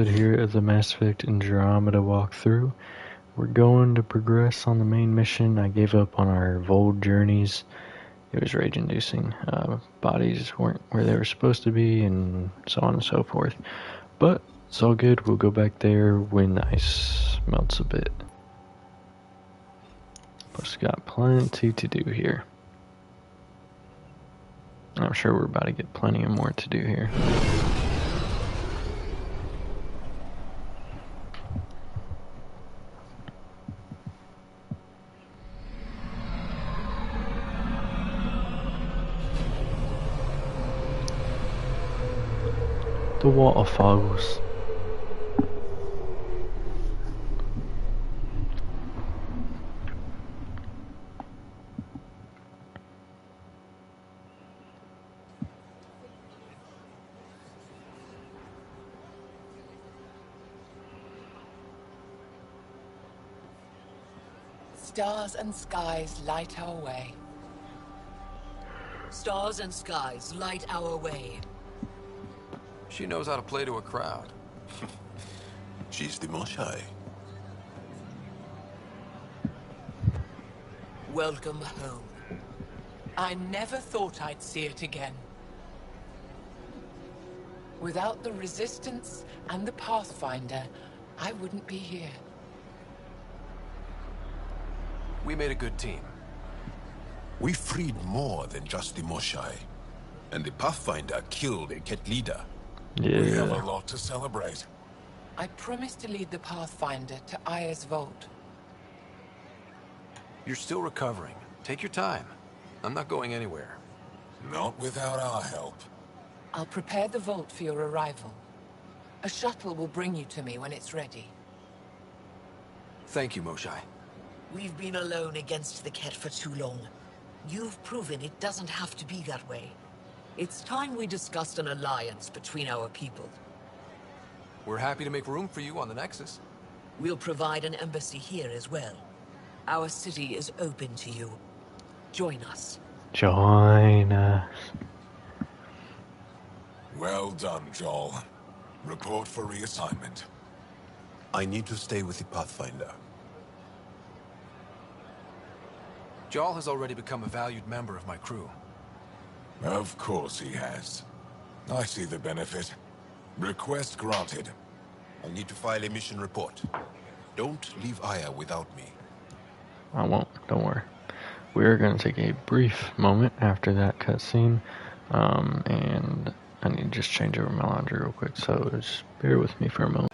Here at the Mass Effect Andromeda walkthrough. We're going to progress on the main mission. I gave up on our Vold journeys. It was rage-inducing. Bodies weren't where they were supposed to be, and so on and so forth. But it's all good. We'll go back there when the ice melts a bit. Plus, got plenty to do here. I'm sure we're about to get plenty of more to do here. The waterfalls. Stars and skies light our way. Stars and skies light our way. She knows how to play to a crowd. She's the Moshai. Welcome home. I never thought I'd see it again. Without the Resistance and the Pathfinder, I wouldn't be here. We made a good team. We freed more than just the Moshai. And the Pathfinder killed a Ket leader. Yeah. We have a lot to celebrate. I promised to lead the Pathfinder to Aya's vault. You're still recovering. Take your time. I'm not going anywhere. Not without our help. I'll prepare the vault for your arrival. A shuttle will bring you to me when it's ready. Thank you, Moshai. We've been alone against the Ket for too long. You've proven it doesn't have to be that way. It's time we discussed an alliance between our people. We're happy to make room for you on the Nexus. We'll provide an embassy here as well. Our city is open to you. Join us. Join us. Well done, Joel. Report for reassignment. I need to stay with the Pathfinder. Jarl has already become a valued member of my crew. Of course he has. I see the benefit. Request granted. I need to file a mission report. Don't leave Aya without me. I won't, don't worry. We're going to take a brief moment after that cutscene, and I need to just change over my laundry real quick, so just bear with me for a moment.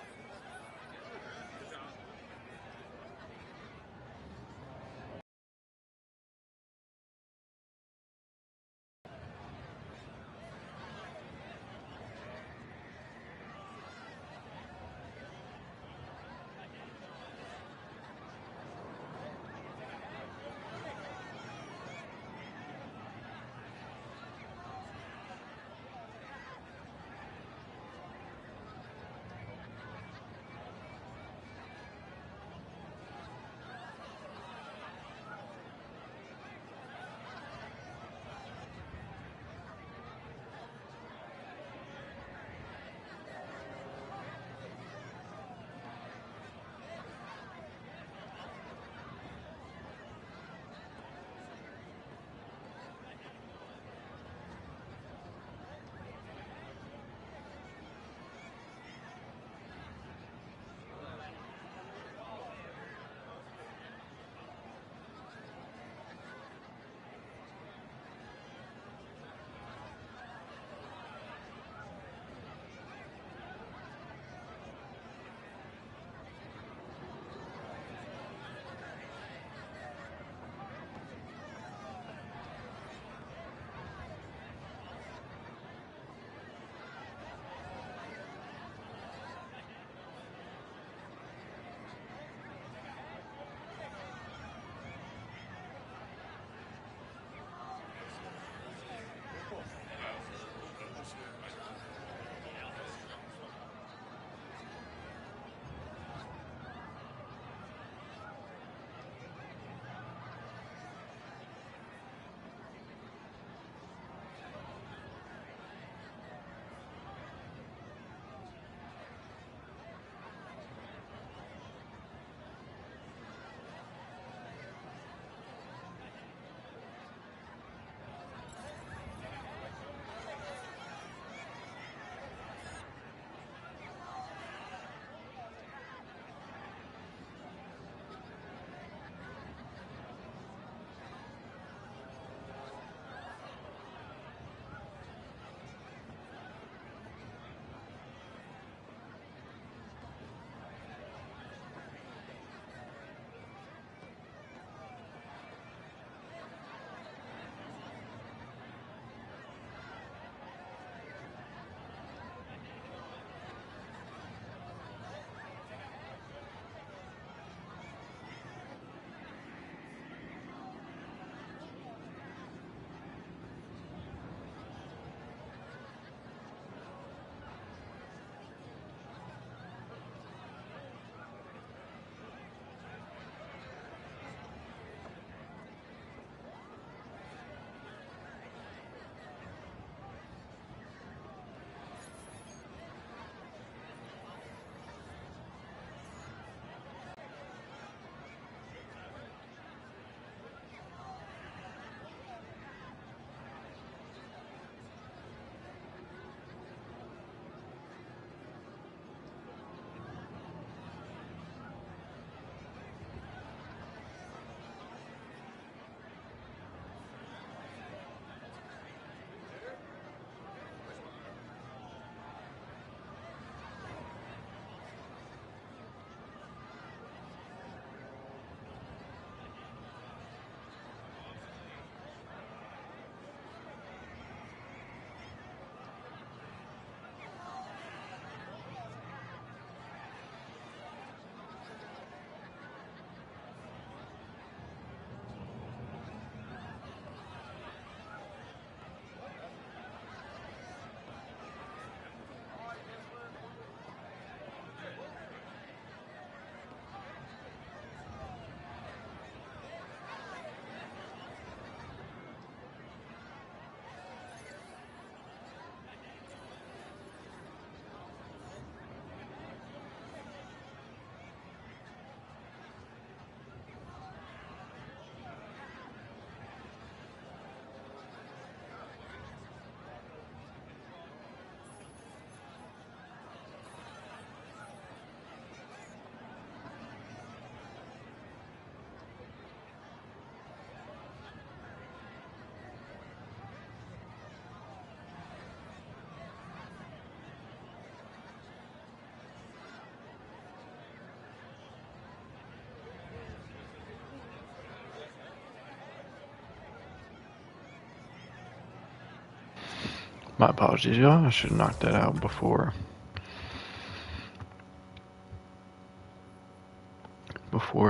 My apologies, y'all. I should have knocked that out before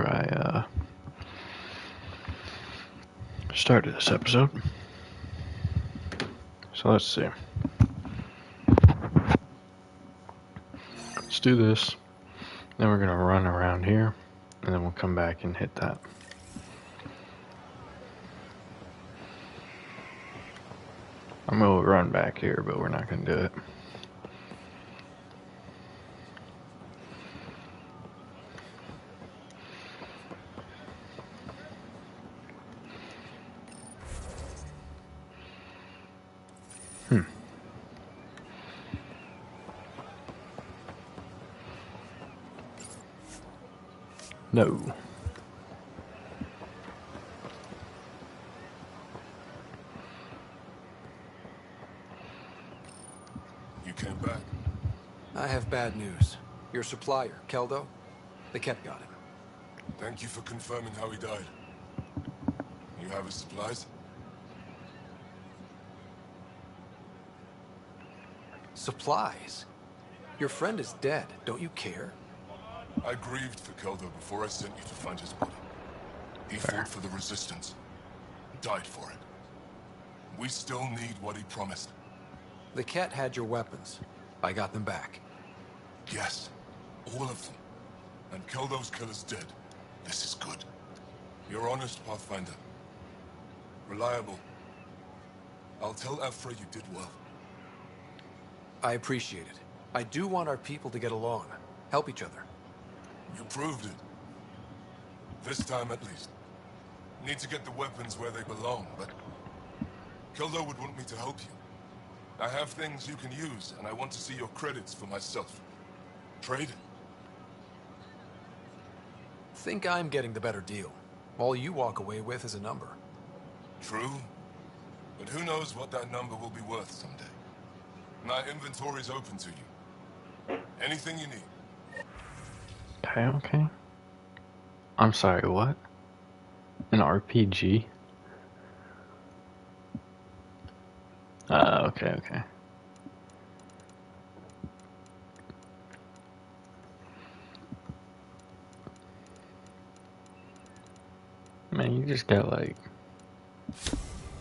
I started this episode. So let's see. Let's do this. Then we're gonna run around here, and then we'll come back and hit that. I'm gonna run back here, but we're not gonna do it. No. You came back. I have bad news. Your supplier, Keldo, the Ket got him. Thank you for confirming how he died. You have his supplies? Supplies? Your friend is dead. Don't you care? I grieved for Keldo before I sent you to find his body. He fought for the Resistance. Died for it. We still need what he promised. The Ket had your weapons. I got them back. Yes, all of them. And Keldo's killer's dead. This is good. You're honest, Pathfinder. Reliable. I'll tell Ephra you did well. I appreciate it. I do want our people to get along. Help each other. You proved it. This time at least. Need to get the weapons where they belong, but... Keldo would want me to help you. I have things you can use, and I want to see your credits for myself. Trade? Think I'm getting the better deal. All you walk away with is a number. True. But who knows what that number will be worth someday. My inventory's open to you. Anything you need. Okay. I'm sorry, what? An RPG? Okay. Man, you just got like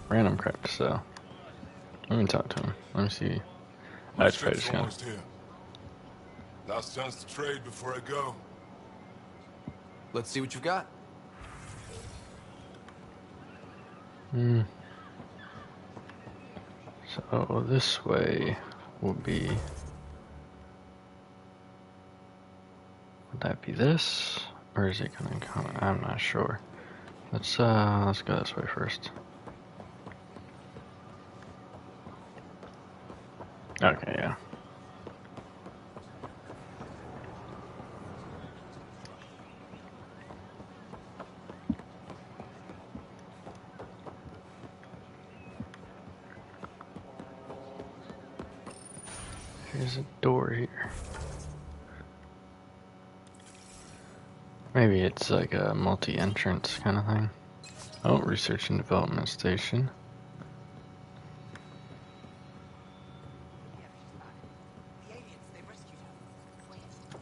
random crap to sell. Let me talk to him. Let me see. My That's probably ship's just gonna. almost here. Last chance to trade before I go. Let's see what you've got. So this way will be. Would that be this, or is it gonna come? I'm not sure. Let's go this way first. Okay, yeah. There's a door here. Maybe it's like a multi-entrance kind of thing. Oh, research and development station.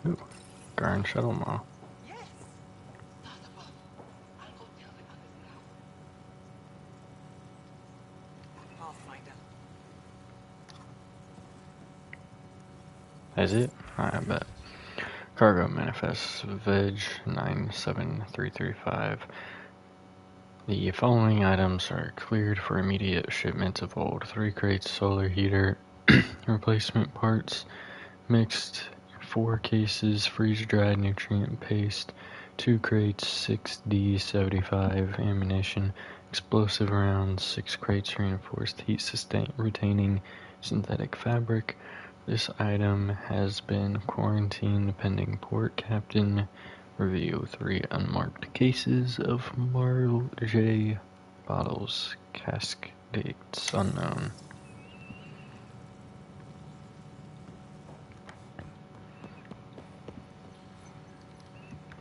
Ooh, Garn shuttle model. Is it? I bet. Cargo manifest Veg 97335. The following items are cleared for immediate shipment of old 3 crates solar heater replacement parts, mixed 4 cases freeze-dried nutrient paste, 2 crates 6D75 ammunition, explosive rounds, 6 crates reinforced retaining synthetic fabric. This item has been quarantined pending port captain review. 3 unmarked cases of Marge bottles, cask dates unknown.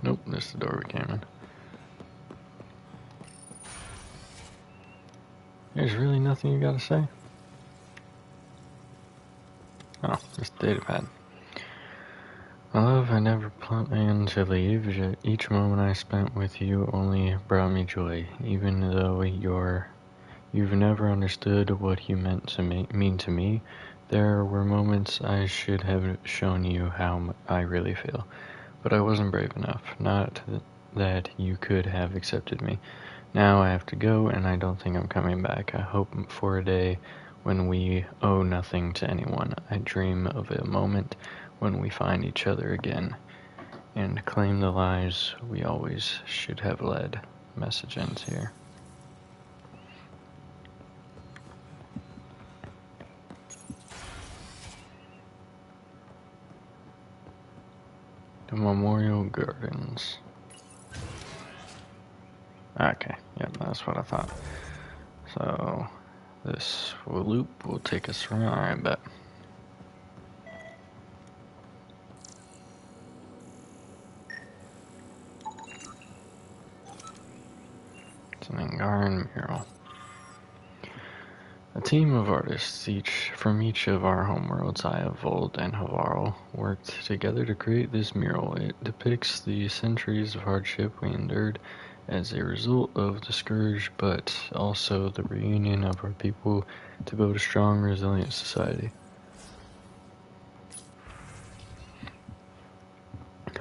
Nope, this is the door we came in. There's really nothing you gotta say? This datapad. My love, I never planned to leave, yet each moment I spent with you only brought me joy, even though you've never understood what you meant to mean to me. There were moments I should have shown you how I really feel, but I wasn't brave enough. Not that you could have accepted me. Now I have to go, and I don't think I'm coming back. I hope for a day when we owe nothing to anyone. I dream of a moment when we find each other again and claim the lives we always should have led. Message ends here. The Memorial Gardens. Okay, yep, that's what I thought. So, this loop will take us around, I bet. It's an Angaran mural. A team of artists, each from each of our homeworlds, Aya, Vold, and Havarl, worked together to create this mural. It depicts the centuries of hardship we endured as a result of the Scourge, but also the reunion of our people to build a strong, resilient society.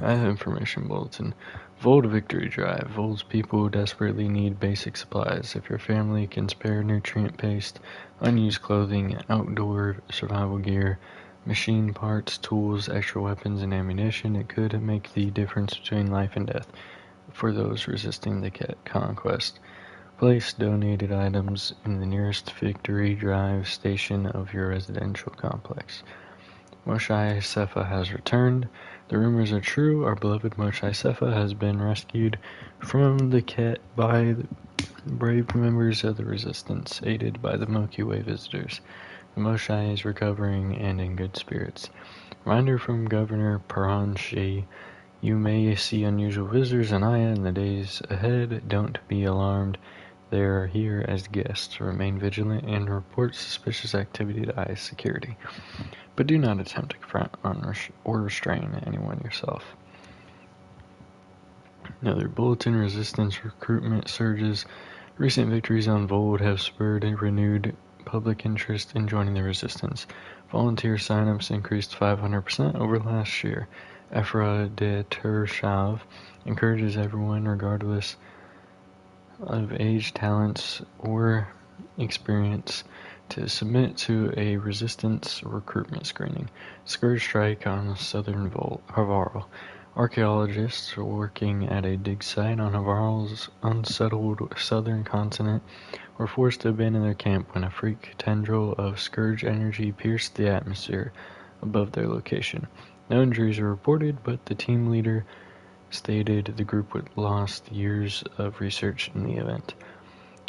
I have information bulletin. Vold Victory Drive. Vold's people desperately need basic supplies. If your family can spare nutrient paste, unused clothing, outdoor survival gear, machine parts, tools, extra weapons, and ammunition, it could make the difference between life and death for those resisting the conquest. Place donated items in the nearest Victory Drive station of your residential complex. Moshe Sefa has returned. The rumors are true. Our beloved Moshe Sefa has been rescued from the Ket by the brave members of the Resistance, aided by the Milky Way visitors. The Moshe is recovering and in good spirits. Reminder from Governor Paran Shi. You may see unusual visitors in Aya in the days ahead. Don't be alarmed. They are here as guests. Remain vigilant and report suspicious activity to Aya's security. But do not attempt to confront or restrain anyone yourself. Another bulletin: resistance recruitment surges. Recent victories on Vold have spurred a renewed public interest in joining the resistance. Volunteer signups increased 500% over last year. Ephra de Tershav encourages everyone, regardless of age, talents, or experience, to submit to a resistance recruitment screening. Scourge strike on southern Havarl. Archaeologists working at a dig site on Havarl's unsettled southern continent were forced to abandon their camp when a freak tendril of Scourge energy pierced the atmosphere above their location. No injuries were reported, but the team leader stated the group would lost years of research in the event.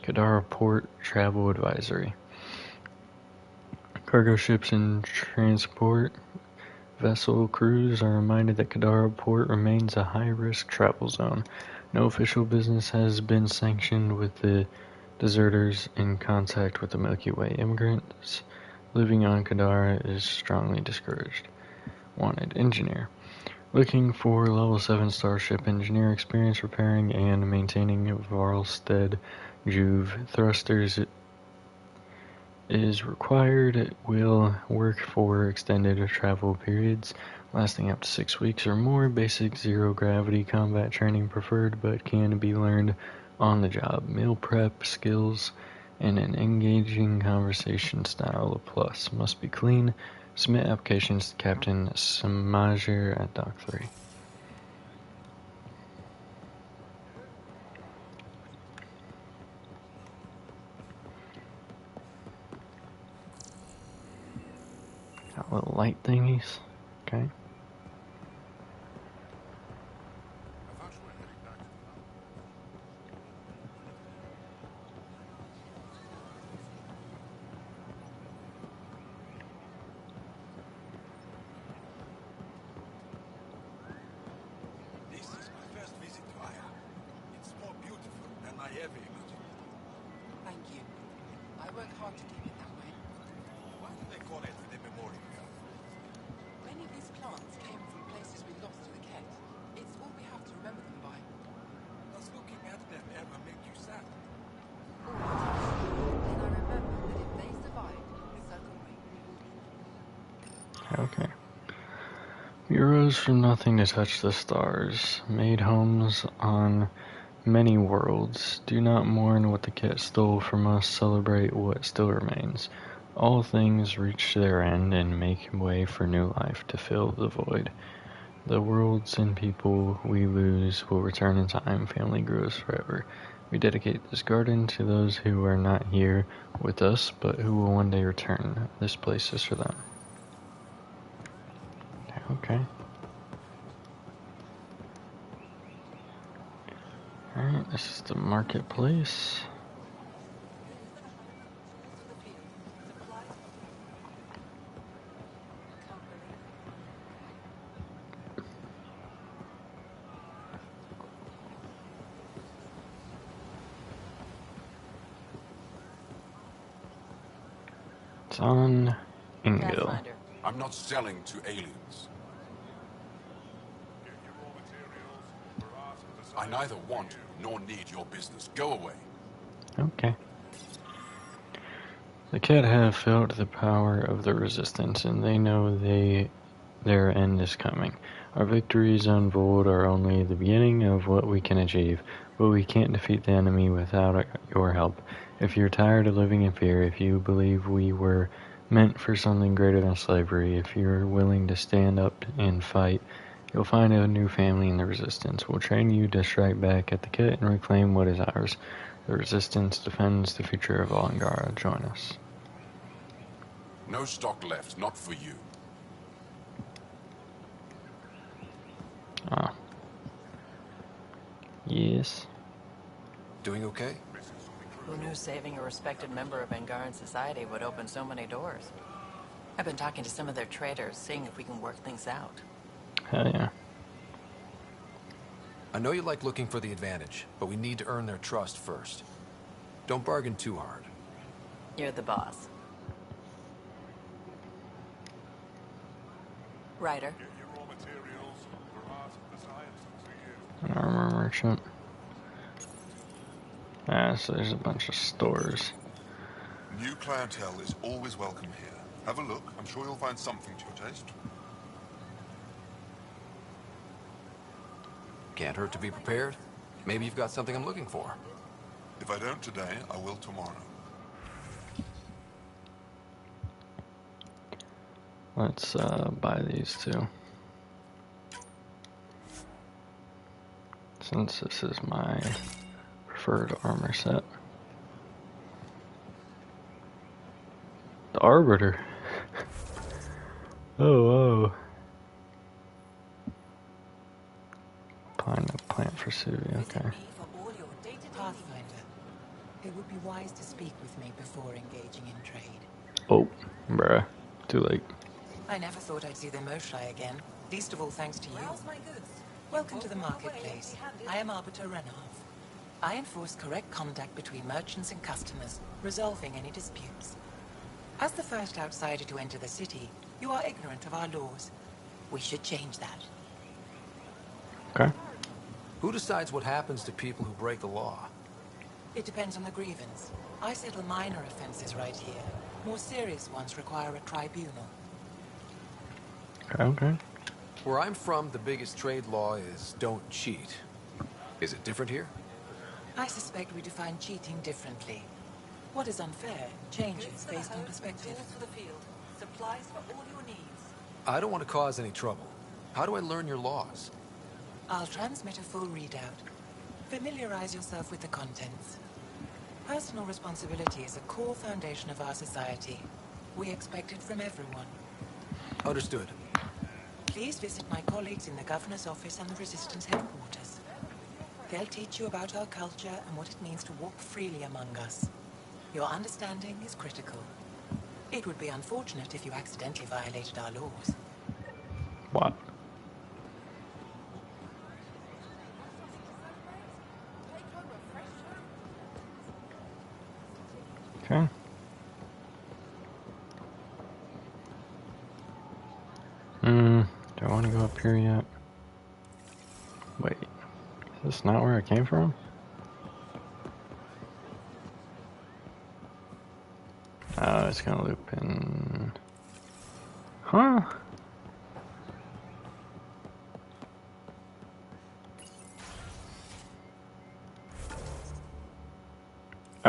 Kadara Port Travel Advisory. Cargo ships and transport vessel crews are reminded that Kadara Port remains a high-risk travel zone. No official business has been sanctioned with the deserters in contact with the Milky Way. Immigrants living on Kadara is strongly discouraged. Wanted engineer. Looking for level 7 starship engineer experience repairing and maintaining Varlstead Juve thrusters is required. It will work for extended travel periods lasting up to 6 weeks or more. Basic zero-gravity combat training preferred, but can be learned on the job. Meal prep skills and an engaging conversation style a plus. Must be clean. Submit applications to Captain Samajer at Dock 3. Got little light thingies. Okay. This is my first visit to Aya. It's more beautiful than I ever imagined. Thank you. I work hard to keep it that way. Why do they call it the Memorial Garden? Okay. We arose from nothing to touch the stars, made homes on many worlds. Do not mourn what the cat stole from us, celebrate what still remains. All things reach their end and make way for new life to fill the void. The worlds and people we lose will return in time. Family grows forever. We dedicate this garden to those who are not here with us, but who will one day return. This place is for them. Okay. Alright, this is the marketplace. It's on Ingo. I'm not selling to aliens. I neither want nor need your business. Go away. Okay. The Cat have felt the power of the Resistance, and they know their end is coming. Our victories on Vold are only the beginning of what we can achieve, but we can't defeat the enemy without your help. If you're tired of living in fear, if you believe we were meant for something greater than slavery, if you're willing to stand up and fight, you'll find a new family in the Resistance. We'll train you to strike back at the Cat and reclaim what is ours. The Resistance defends the future of Angara. Join us. No stock left, not for you. Ah. Yes. Doing okay? Who knew saving a respected member of Angaran society would open so many doors? I've been talking to some of their traders, seeing if we can work things out. Hell yeah. I know you like looking for the advantage, but we need to earn their trust first. Don't bargain too hard. You're the boss. Ryder. An armor merchant. Ah, so there's a bunch of stores. New clientele is always welcome here. Have a look. I'm sure you'll find something to your taste. Can't hurt to be prepared. Maybe you've got something I'm looking for. If I don't today, I will tomorrow. Let's buy these two. Since this is my preferred armor set. The Arbiter. Oh. Plant for Suvi, okay. Pathfinder, it would be wise to speak with me before engaging in trade. Oh, bruh. Too late. I never thought I'd see the Moshlai again, least of all thanks to you. Welcome to the marketplace. I am Arbiter Renov. I enforce correct conduct between merchants and customers, resolving any disputes. As the first outsider to enter the city, you are ignorant of our laws. We should change that. Okay. Who decides what happens to people who break the law? It depends on the grievance. I settle minor offenses right here. More serious ones require a tribunal. Okay. Where I'm from, the biggest trade law is don't cheat. Is it different here? I suspect we define cheating differently. What is unfair changes based on perspective. For the field. Supplies for all your needs. I don't want to cause any trouble. How do I learn your laws? I'll transmit a full readout. Familiarize yourself with the contents. Personal responsibility is a core foundation of our society. We expect it from everyone. Understood. Please visit my colleagues in the Governor's office and the Resistance headquarters. They'll teach you about our culture and what it means to walk freely among us. Your understanding is critical. It would be unfortunate if you accidentally violated our laws. What? Okay. Do I want to go up here yet? Wait. Is this not where I came from? Oh, it's gonna loop in. Huh?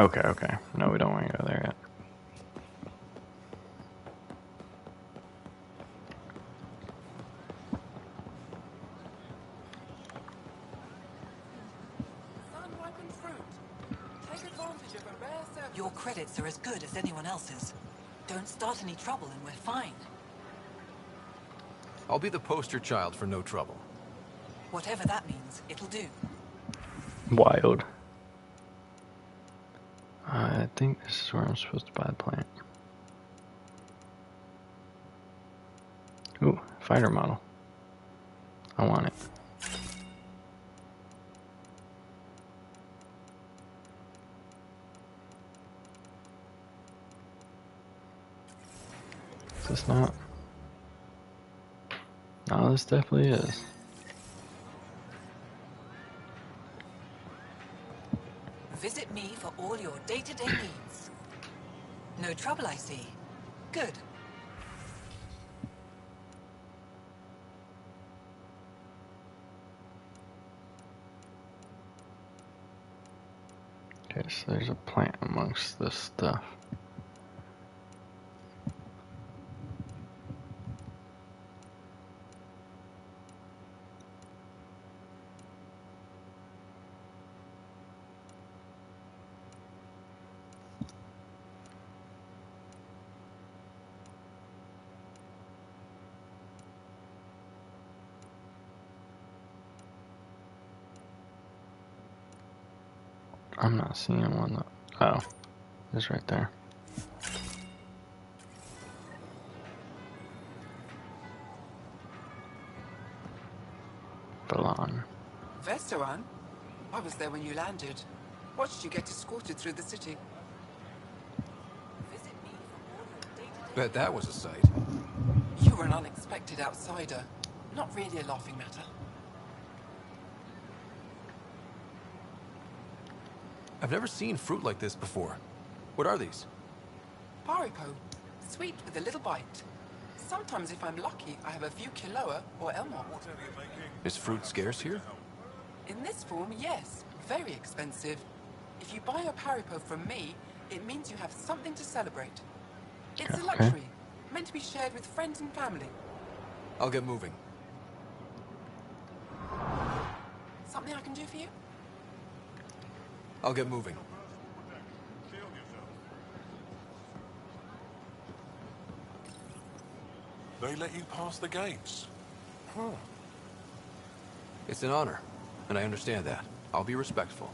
Okay. No, we don't want to go there yet. Sun-ripened fruit. Take advantage of a rare service. Your credits are as good as anyone else's. Don't start any trouble and we're fine. I'll be the poster child for no trouble. Whatever that means, it'll do. Wild. I think this is where I'm supposed to buy the plant. Ooh, fighter model. I want it. Is this not? No, this definitely is. Visit me for all your day-to-day needs. No trouble, I see. Good. Okay, so there's a plant amongst this stuff. I'm not seeing one though. Oh, it's right there. Balan. Vesteran? I was there when you landed. Watched you get escorted through the city. Visit me for all your day-to-day. Bet that was a sight. You were an unexpected outsider. Not really a laughing matter. I've never seen fruit like this before. What are these? Paripo. Sweet with a little bite. Sometimes if I'm lucky, I have a few Kiloa or Elmont. Is fruit scarce here? In this form, yes. Very expensive. If you buy a Paripo from me, it means you have something to celebrate. It's a Okay. luxury, meant to be shared with friends and family. I'll get moving. Something I can do for you? I'll get moving. They let you pass the gates. Huh. It's an honor, and I understand that. I'll be respectful.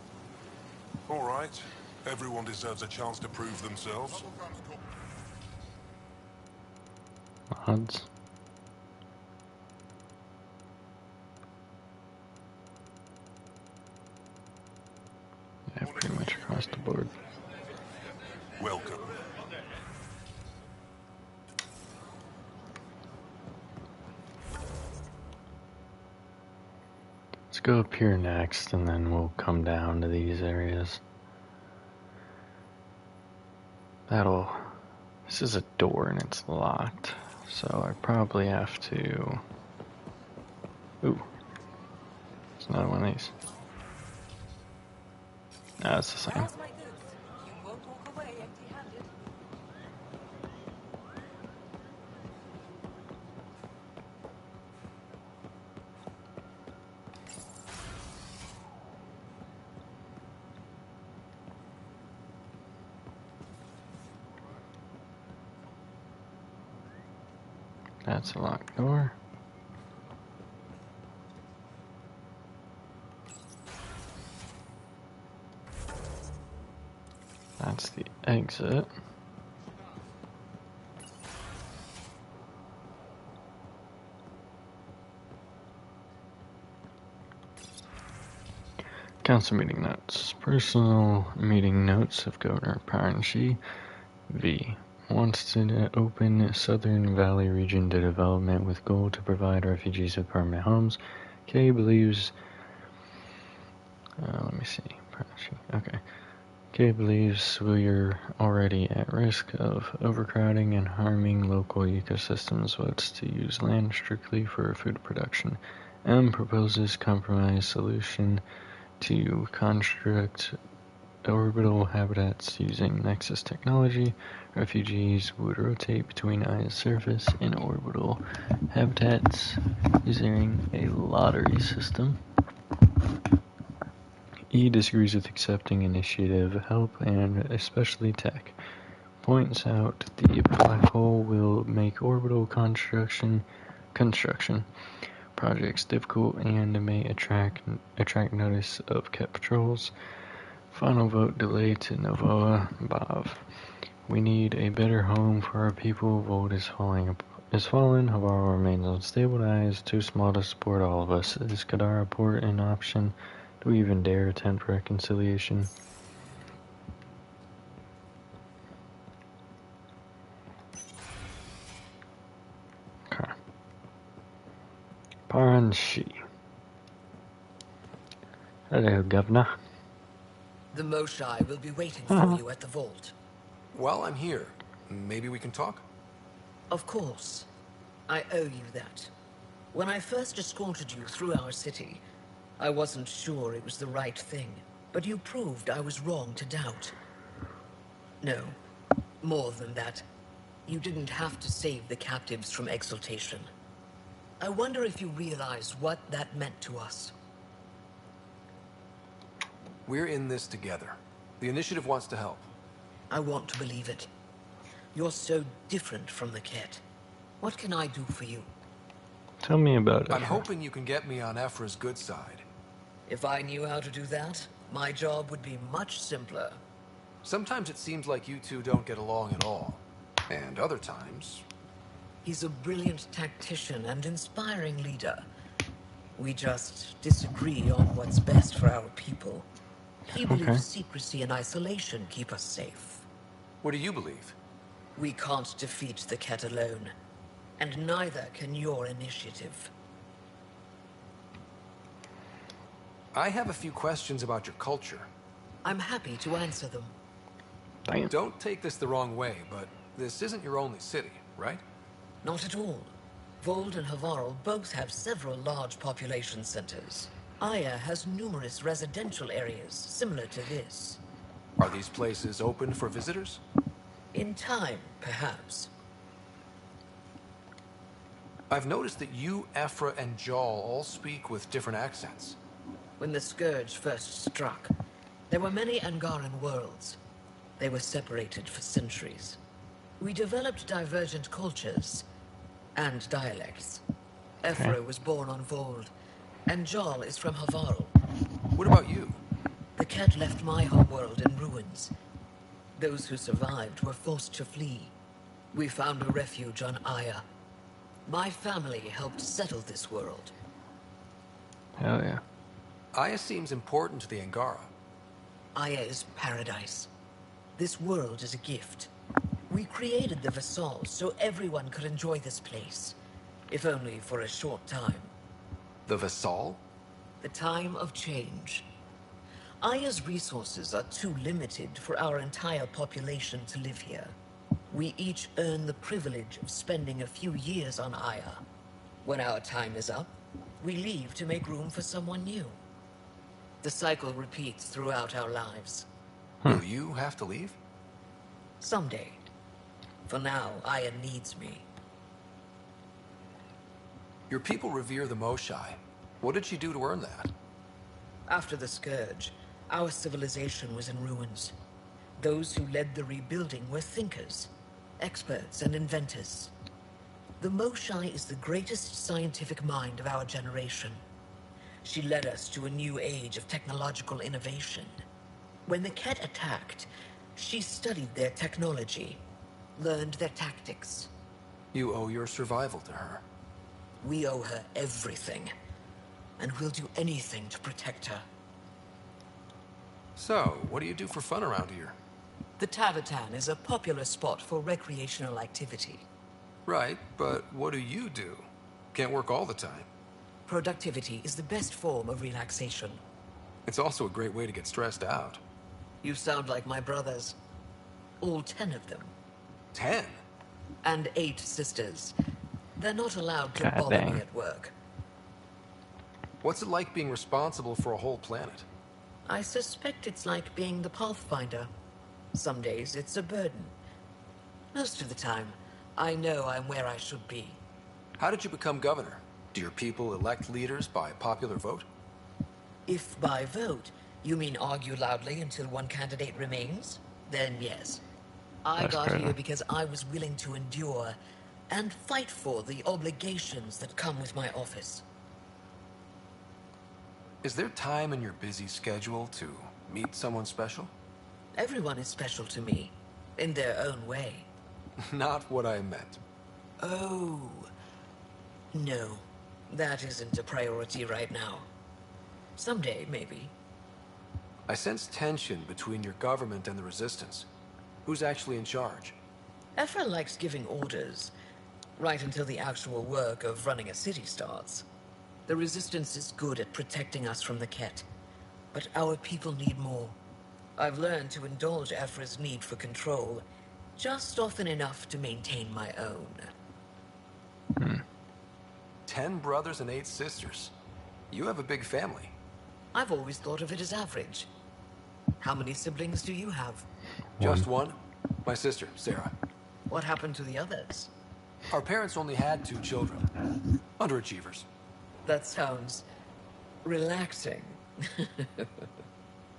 All right. Everyone deserves a chance to prove themselves. Odds. Yeah, pretty much across the board. Welcome. Let's go up here next, and then we'll come down to these areas. This is a door and it's locked, so I probably have to... Ooh. It's another one of these. No, it's the same. How's my goods? You won't walk away empty-handed. That's a locked door. That's the exit. Council meeting notes. Personal meeting notes of Governor Parenshi V. Wants to open Southern Valley region to development with goal to provide refugees with permanent homes. K believes... let me see. Okay. K believes we're already at risk of overcrowding and harming local ecosystems, votes to use land strictly for food production. M proposes compromise solution to construct orbital habitats using Nexus technology. Refugees would rotate between Aya's surface and orbital habitats using a lottery system. E disagrees with accepting initiative help and especially tech. Points out the black hole will make orbital construction projects difficult and may attract notice of Ket patrols. Final vote delayed to Novoa. Bob. We need a better home for our people. Vold is fallen. Havaro remains unstable. Eye is too small to support all of us. Is Kadara port an option? Do we even dare attempt reconciliation? Okay. Paranshi. Hello, Governor. The Moshai will be waiting for you at the vault. While I'm here, maybe we can talk? Of course. I owe you that. When I first escorted you through our city, I wasn't sure it was the right thing, but you proved I was wrong to doubt. No, more than that. You didn't have to save the captives from exaltation. I wonder if you realize what that meant to us. We're in this together. The Initiative wants to help. I want to believe it. You're so different from the Ket. What can I do for you? Tell me about it. I'm hoping you can get me on Ephra's good side. If I knew how to do that, my job would be much simpler. Sometimes it seems like you two don't get along at all. And other times... He's a brilliant tactician and inspiring leader. We just disagree on what's best for our people. He believes secrecy and isolation keep us safe. What do you believe? We can't defeat the Ket alone. And neither can your initiative. I have a few questions about your culture. I'm happy to answer them. Damn. Don't take this the wrong way, but this isn't your only city, right? Not at all. Vold and Havarl both have several large population centers. Aya has numerous residential areas similar to this. Are these places open for visitors? In time, perhaps. I've noticed that you, Ephra, and Jal all speak with different accents. When the Scourge first struck, there were many Angaran worlds. They were separated for centuries. We developed divergent cultures and dialects. Ephra was born on Vold, and Jal is from Havarl. What about you? The Ket left my homeworld in ruins. Those who survived were forced to flee. We found a refuge on Aya. My family helped settle this world. Hell yeah. Aya seems important to the Angara. Aya is paradise. This world is a gift. We created the Vassals so everyone could enjoy this place, if only for a short time. The Vassal? The time of change. Aya's resources are too limited for our entire population to live here. We each earn the privilege of spending a few years on Aya. When our time is up, we leave to make room for someone new. The cycle repeats throughout our lives. Will you have to leave? Someday. For now, Aya needs me. Your people revere the Moshai. What did she do to earn that? After the Scourge, our civilization was in ruins. Those who led the rebuilding were thinkers, experts, and inventors. The Moshai is the greatest scientific mind of our generation. She led us to a new age of technological innovation. When the Ket attacked, she studied their technology, learned their tactics. You owe your survival to her. We owe her everything, and we'll do anything to protect her. So, what do you do for fun around here? The Tavatan is a popular spot for recreational activity. Right, but what do you do? Can't work all the time. Productivity is the best form of relaxation. It's also a great way to get stressed out. You sound like my brothers. All 10 of them. 10? And 8 sisters. They're not allowed to God bother dang. me at work. What's it like being responsible for a whole planet? I suspect it's like being the Pathfinder. Some days it's a burden. Most of the time, I know I'm where I should be. How did you become governor? Do your people elect leaders by popular vote? If by vote you mean argue loudly until one candidate remains, then yes. I That's got crazy. here because I was willing to endure and fight for the obligations that come with my office. Is there time in your busy schedule to meet someone special? Everyone is special to me, in their own way. Not what I meant. Oh, no. That isn't a priority right now. Someday, maybe. I sense tension between your government and the resistance. Who's actually in charge? Ephra likes giving orders, right until the actual work of running a city starts. The Resistance is good at protecting us from the Ket, but our people need more. I've learned to indulge Ephra's need for control, just often enough to maintain my own. 10 brothers and 8 sisters. You have a big family. I've always thought of it as average. How many siblings do you have? Just one? My sister, Sarah. What happened to the others? Our parents only had 2 children. Underachievers. That sounds relaxing.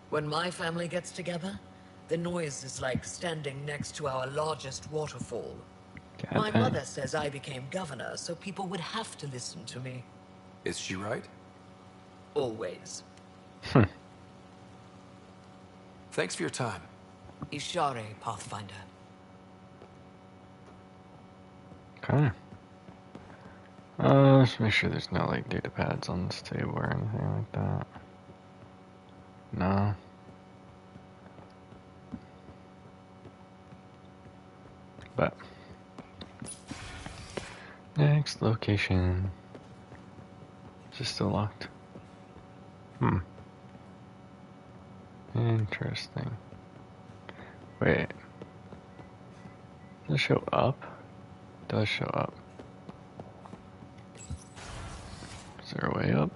When my family gets together, the noise is like standing next to our largest waterfall. God My dang. mother says I became governor, so people would have to listen to me. Is she right? Always. Thanks for your time. Ishare, Pathfinder. Okay. Let's make sure there's no like data pads on this table or anything like that. No. But next location. Is it still locked? Interesting. Wait. Does it show up? It does show up. Is there a way up?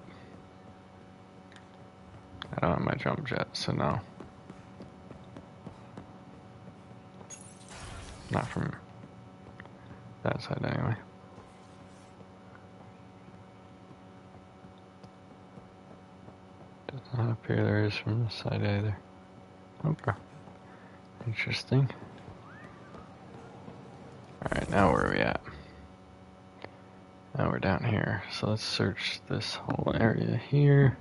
I don't have my jump jet, so no. Not from that side anyway. Does not appear there is from this side either. Okay. Interesting. Alright, now where are we at? Now we're down here. So let's search this whole area here.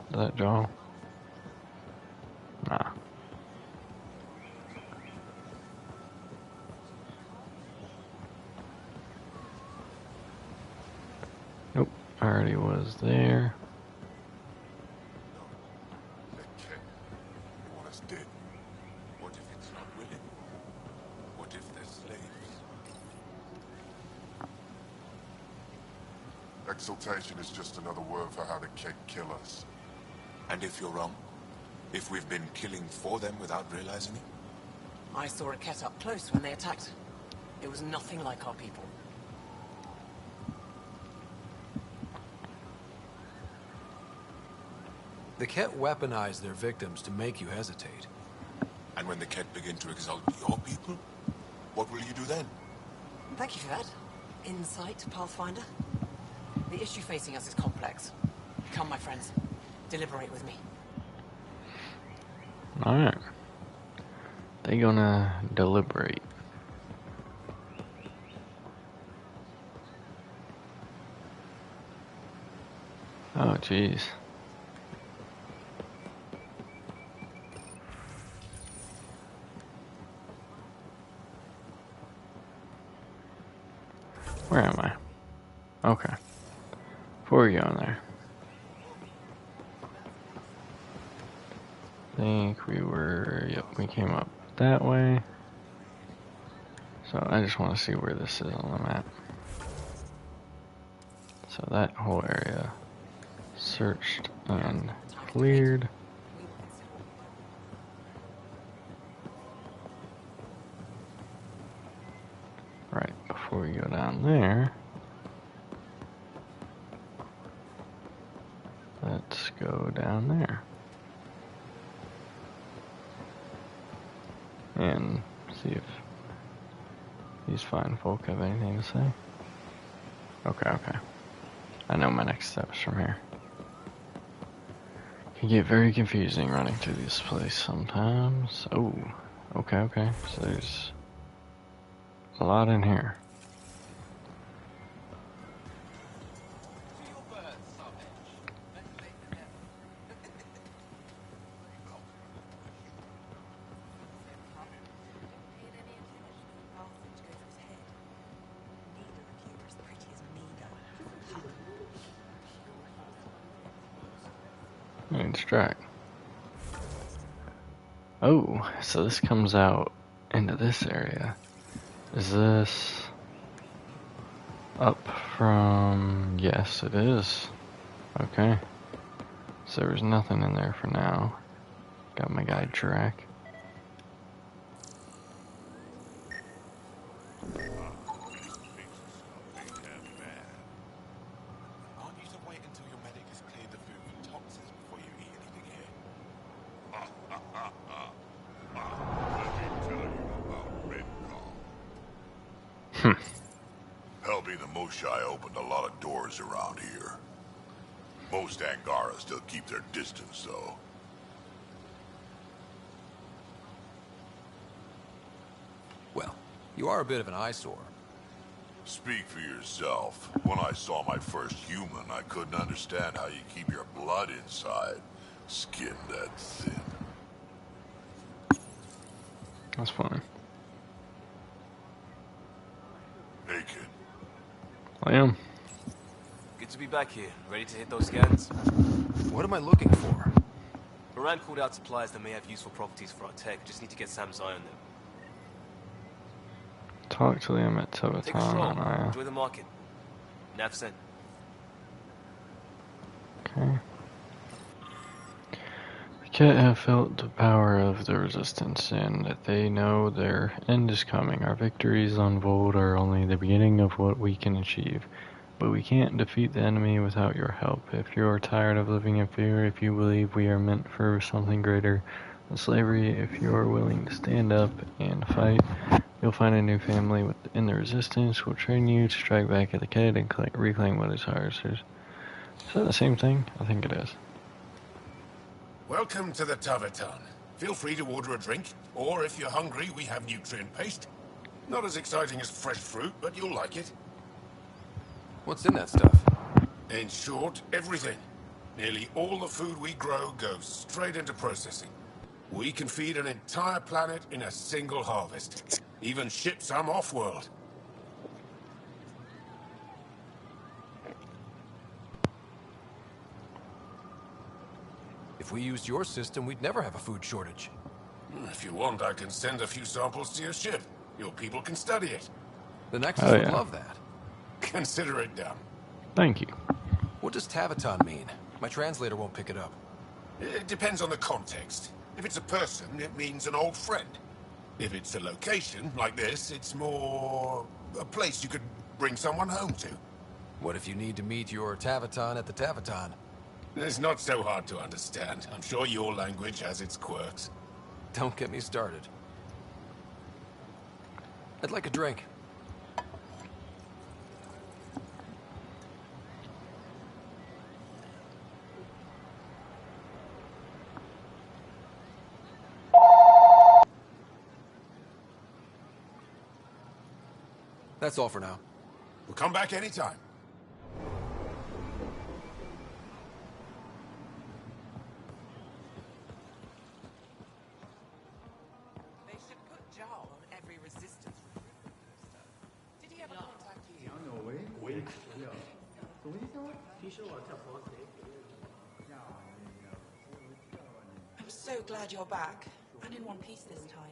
Is that Joel? Nah. Nope, already was there. They want us dead. What if it's not willing? What if they're slaves? Exaltation is just another word for how the Keg kill us. And if you're wrong? If we've been killing for them without realizing it? I saw a Ket up close when they attacked. It was nothing like our people. The Ket weaponize their victims to make you hesitate. And when the Ket begin to exalt your people? What will you do then? Thank you for that. Insight, Pathfinder. The issue facing us is complex. Come, my friends. Deliberate with me. Alright. They gonna deliberate. Oh, jeez. Where am I? Okay. Before we go in there. I think we were, yep, we came up that way. So I just want to see where this is on the map. So that whole area searched and cleared. Right, before we go down there, let's go down there. And see if these fine folk have anything to say. Okay. I know my next steps from here. Can get very confusing running through this place sometimes. Oh, okay. So there's a lot in here. Let me distract. Oh, so this comes out into this area. Is this up from... Yes, it is. Okay. So there's nothing in there for now. Got my guide track. Aren't you to wait until your medic has cleared the food from toxins before you eat anything here? Let me tell you about Red Dog. Helping the Moshai opened a lot of doors around here. Most Angara still keep their distance, though. Well, you are a bit of an eyesore. Speak for yourself. When I saw my first human, I couldn't understand how you keep your blood inside. Skin that thin. That's funny. Hey, kid. I am. Good to be back here, ready to hit those scans. What am I looking for? Moran called out supplies that may have useful properties for our tech. Just need to get Sam's eye on them. Talk to them at Take a stroll. Tevaton. Enjoy the market. Nav sent. Okay. The Ket have felt the power of the resistance, and that they know their end is coming. Our victories on Vold are only the beginning of what we can achieve. But we can't defeat the enemy without your help. If you are tired of living in fear, if you believe we are meant for something greater than slavery, if you are willing to stand up and fight, you'll find a new family within the resistance. We'll train you to strike back at the Ket and reclaim what is ours. Is that the same thing? I think it is. Welcome to the Taverton. Feel free to order a drink, or if you're hungry, we have nutrient paste. Not as exciting as fresh fruit, but you'll like it. What's in that stuff? In short, everything. Nearly all the food we grow goes straight into processing. We can feed an entire planet in a single harvest. Even ship some off-world. If we used your system, we'd never have a food shortage. If you want, I can send a few samples to your ship. Your people can study it. The Nexus would love that. Consider it done. Thank you. What does Taverton mean? My translator won't pick it up. It depends on the context. If it's a person, it means an old friend. If it's a location, like this, it's more... a place you could bring someone home to. What if you need to meet your Taverton at the Taverton? It's not so hard to understand. I'm sure your language has its quirks. Don't get me started. I'd like a drink. That's all for now. We'll come back anytime. They should put Jar on every resistance recruitment poster. Did he ever contact you? I'm so glad you're back. And in one piece this time.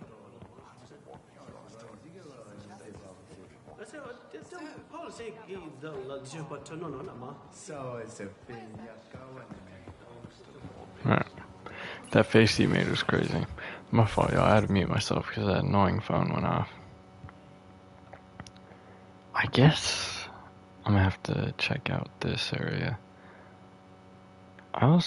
Right. That face he made was crazy. My fault, y'all. I had to mute myself because that annoying phone went off. I guess I'm gonna have to check out this area. I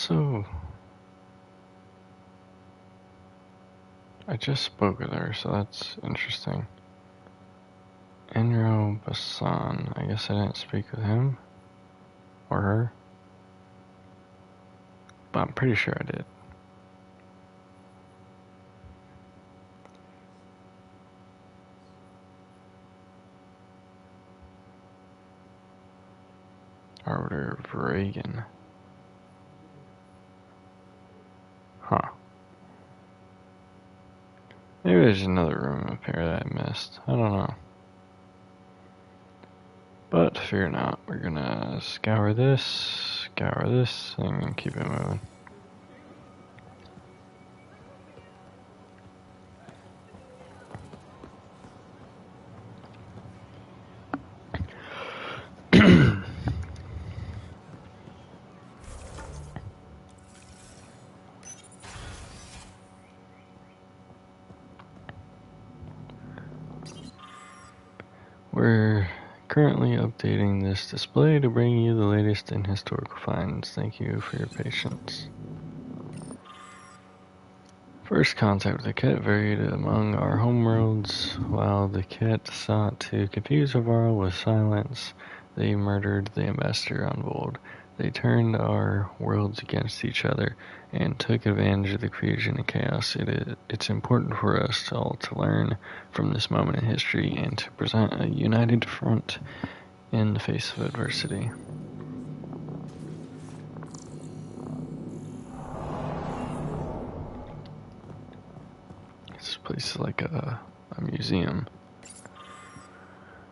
just spoke with her, so that's interesting. Andromeda. I guess I didn't speak with him. Or her. But I'm pretty sure I did. Arbiter Reagan. Huh. Maybe there's another room up here that I missed. I don't know. But fear not. We're gonna scour this, and keep it moving. We're currently updating this display to bring you the latest in historical finds. Thank you for your patience. First contact with the Ket varied among our homeworlds. While the Ket sought to confuse Havarl with silence, they murdered the ambassador on Vold. They turned our worlds against each other and took advantage of the confusion and chaos. It's important for us all to learn from this moment in history and to present a united front in the face of adversity. This place is like a museum.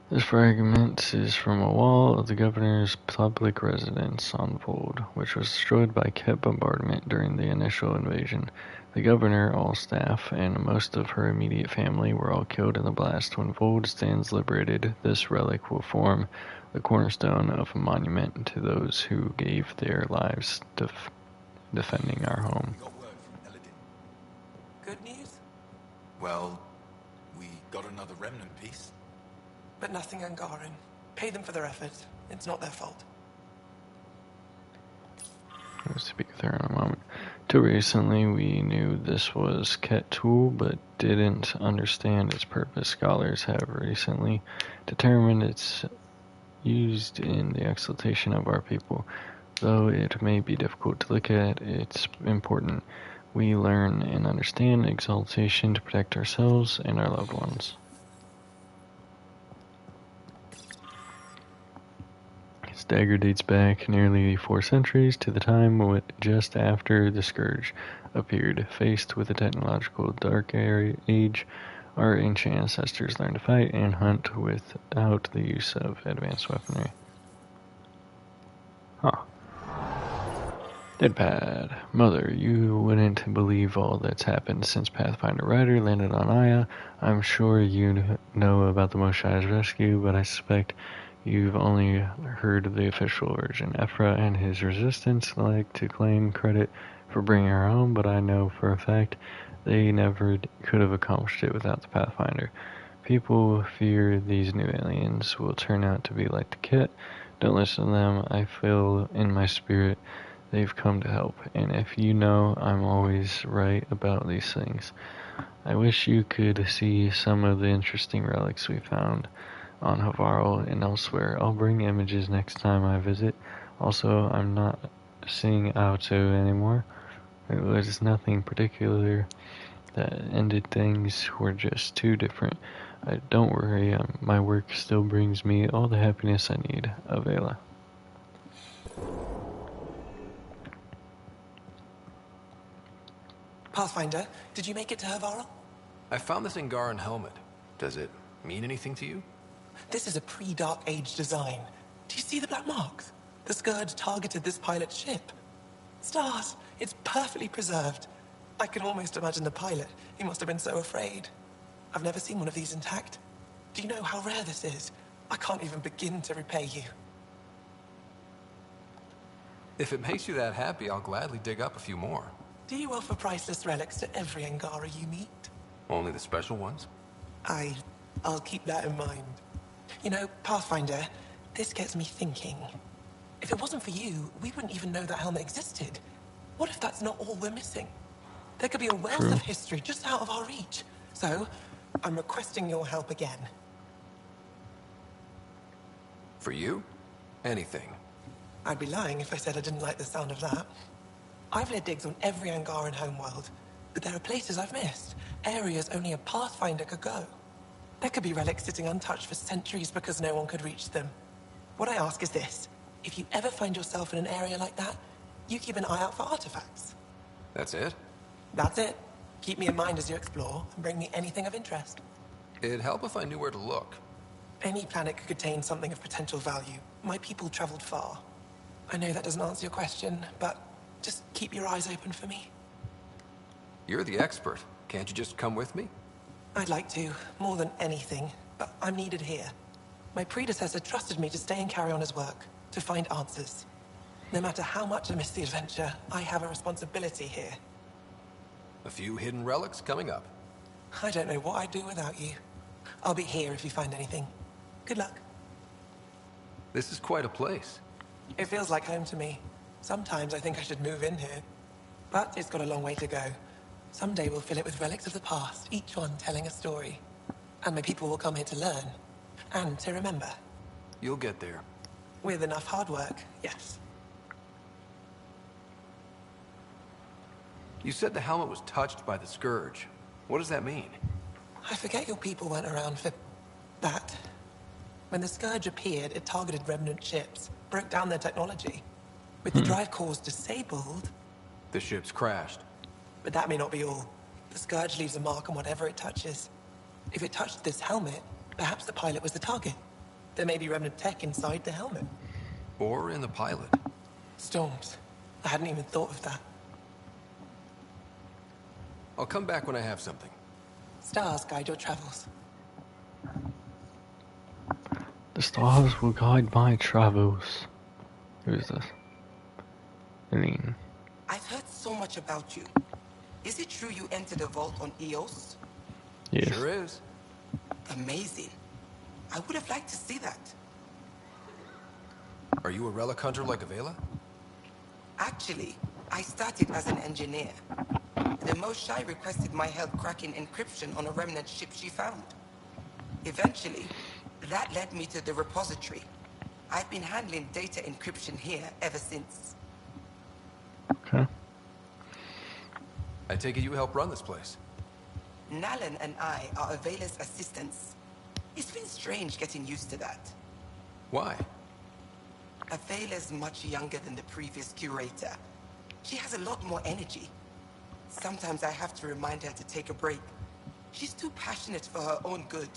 This fragment is from a wall of the governor's public residence on Vold, which was destroyed by Ket bombardment during the initial invasion. The governor, all staff, and most of her immediate family were all killed in the blast. When Vold stands liberated, this relic will form the cornerstone of a monument to those who gave their lives defending our home. Good news? Well, we got another remnant piece. But nothing Angaran. Pay them for their effort. It's not their fault. I'll speak with her in a moment. Till recently, we knew this was Ket tool, but didn't understand its purpose. Scholars have recently determined it's used in the exaltation of our people. Though it may be difficult to look at, it's important we learn and understand exaltation to protect ourselves and our loved ones. Its dagger dates back nearly 4 centuries to the time just after the Scourge appeared. Faced with a technological dark age, our ancient ancestors learned to fight and hunt without the use of advanced weaponry. Huh. Deadpad. Mother, you wouldn't believe all that's happened since Pathfinder Rider landed on Aya. I'm sure you know about the Moshai's rescue, but I suspect you've only heard the official version. Ephra and his resistance like to claim credit for bringing her home, but I know for a fact they never could have accomplished it without the Pathfinder. People fear these new aliens will turn out to be like the Ket. Don't listen to them. I feel in my spirit they've come to help, and if you know, I'm always right about these things. I wish you could see some of the interesting relics we found on Havarl and elsewhere. I'll bring images next time I visit. Also, I'm not seeing Auto anymore. It was nothing particular that ended things. Were just too different. Don't worry, my work still brings me all the happiness I need. Avela. Pathfinder, did you make it to Havarl? I found this Angaran helmet. Does it mean anything to you? This is a pre-Dark Age design. Do you see the black marks? The Scourge targeted this pilot's ship. Stars, it's perfectly preserved. I can almost imagine the pilot. He must have been so afraid. I've never seen one of these intact. Do you know how rare this is? I can't even begin to repay you. If it makes you that happy, I'll gladly dig up a few more. Do you offer priceless relics to every Angara you meet? Only the special ones? I'll keep that in mind. You know, Pathfinder, this gets me thinking. If it wasn't for you, we wouldn't even know that helmet existed. What if that's not all we're missing? There could be a wealth of history just out of our reach. So, I'm requesting your help again. For you? Anything. I'd be lying if I said I didn't like the sound of that. I've led digs on every Angaran homeworld, but there are places I've missed, areas only a Pathfinder could go. There could be relics sitting untouched for centuries because no one could reach them. What I ask is this: if you ever find yourself in an area like that, you keep an eye out for artifacts. That's it? That's it. Keep me in mind as you explore, and bring me anything of interest. It'd help if I knew where to look. Any planet could contain something of potential value. My people traveled far. I know that doesn't answer your question, but just keep your eyes open for me. You're the expert. Can't you just come with me? I'd like to, more than anything, but I'm needed here. My predecessor trusted me to stay and carry on his work, to find answers. No matter how much I miss the adventure, I have a responsibility here. A few hidden relics coming up. I don't know what I'd do without you. I'll be here if you find anything. Good luck. This is quite a place. It feels like home to me. Sometimes I think I should move in here. But it's got a long way to go. Someday we'll fill it with relics of the past, each one telling a story. And my people will come here to learn. And to remember. You'll get there. With enough hard work, yes. You said the helmet was touched by the Scourge. What does that mean? I forget your people weren't around for that. When the Scourge appeared, it targeted remnant ships, broke down their technology. With the drive cores disabled... The ships crashed. But that may not be all. The Scourge leaves a mark on whatever it touches. If it touched this helmet, perhaps the pilot was the target. There may be remnant tech inside the helmet. Or in the pilot. Storms. I hadn't even thought of that. I'll come back when I have something. Stars guide your travels. The stars will guide my travels. Who is this? Eileen. I've heard so much about you. Is it true you entered a vault on Eos? Yes. Sure is. Amazing. I would have liked to see that. Are you a relic hunter like Avela? Actually, I started as an engineer. The Moshai requested my help cracking encryption on a remnant ship she found. Eventually, that led me to the repository. I've been handling data encryption here ever since. Okay. I take it you help run this place. Nalan and I are Avela's assistants. It's been strange getting used to that. Why? Avela's much younger than the previous curator. She has a lot more energy. Sometimes I have to remind her to take a break. She's too passionate for her own good.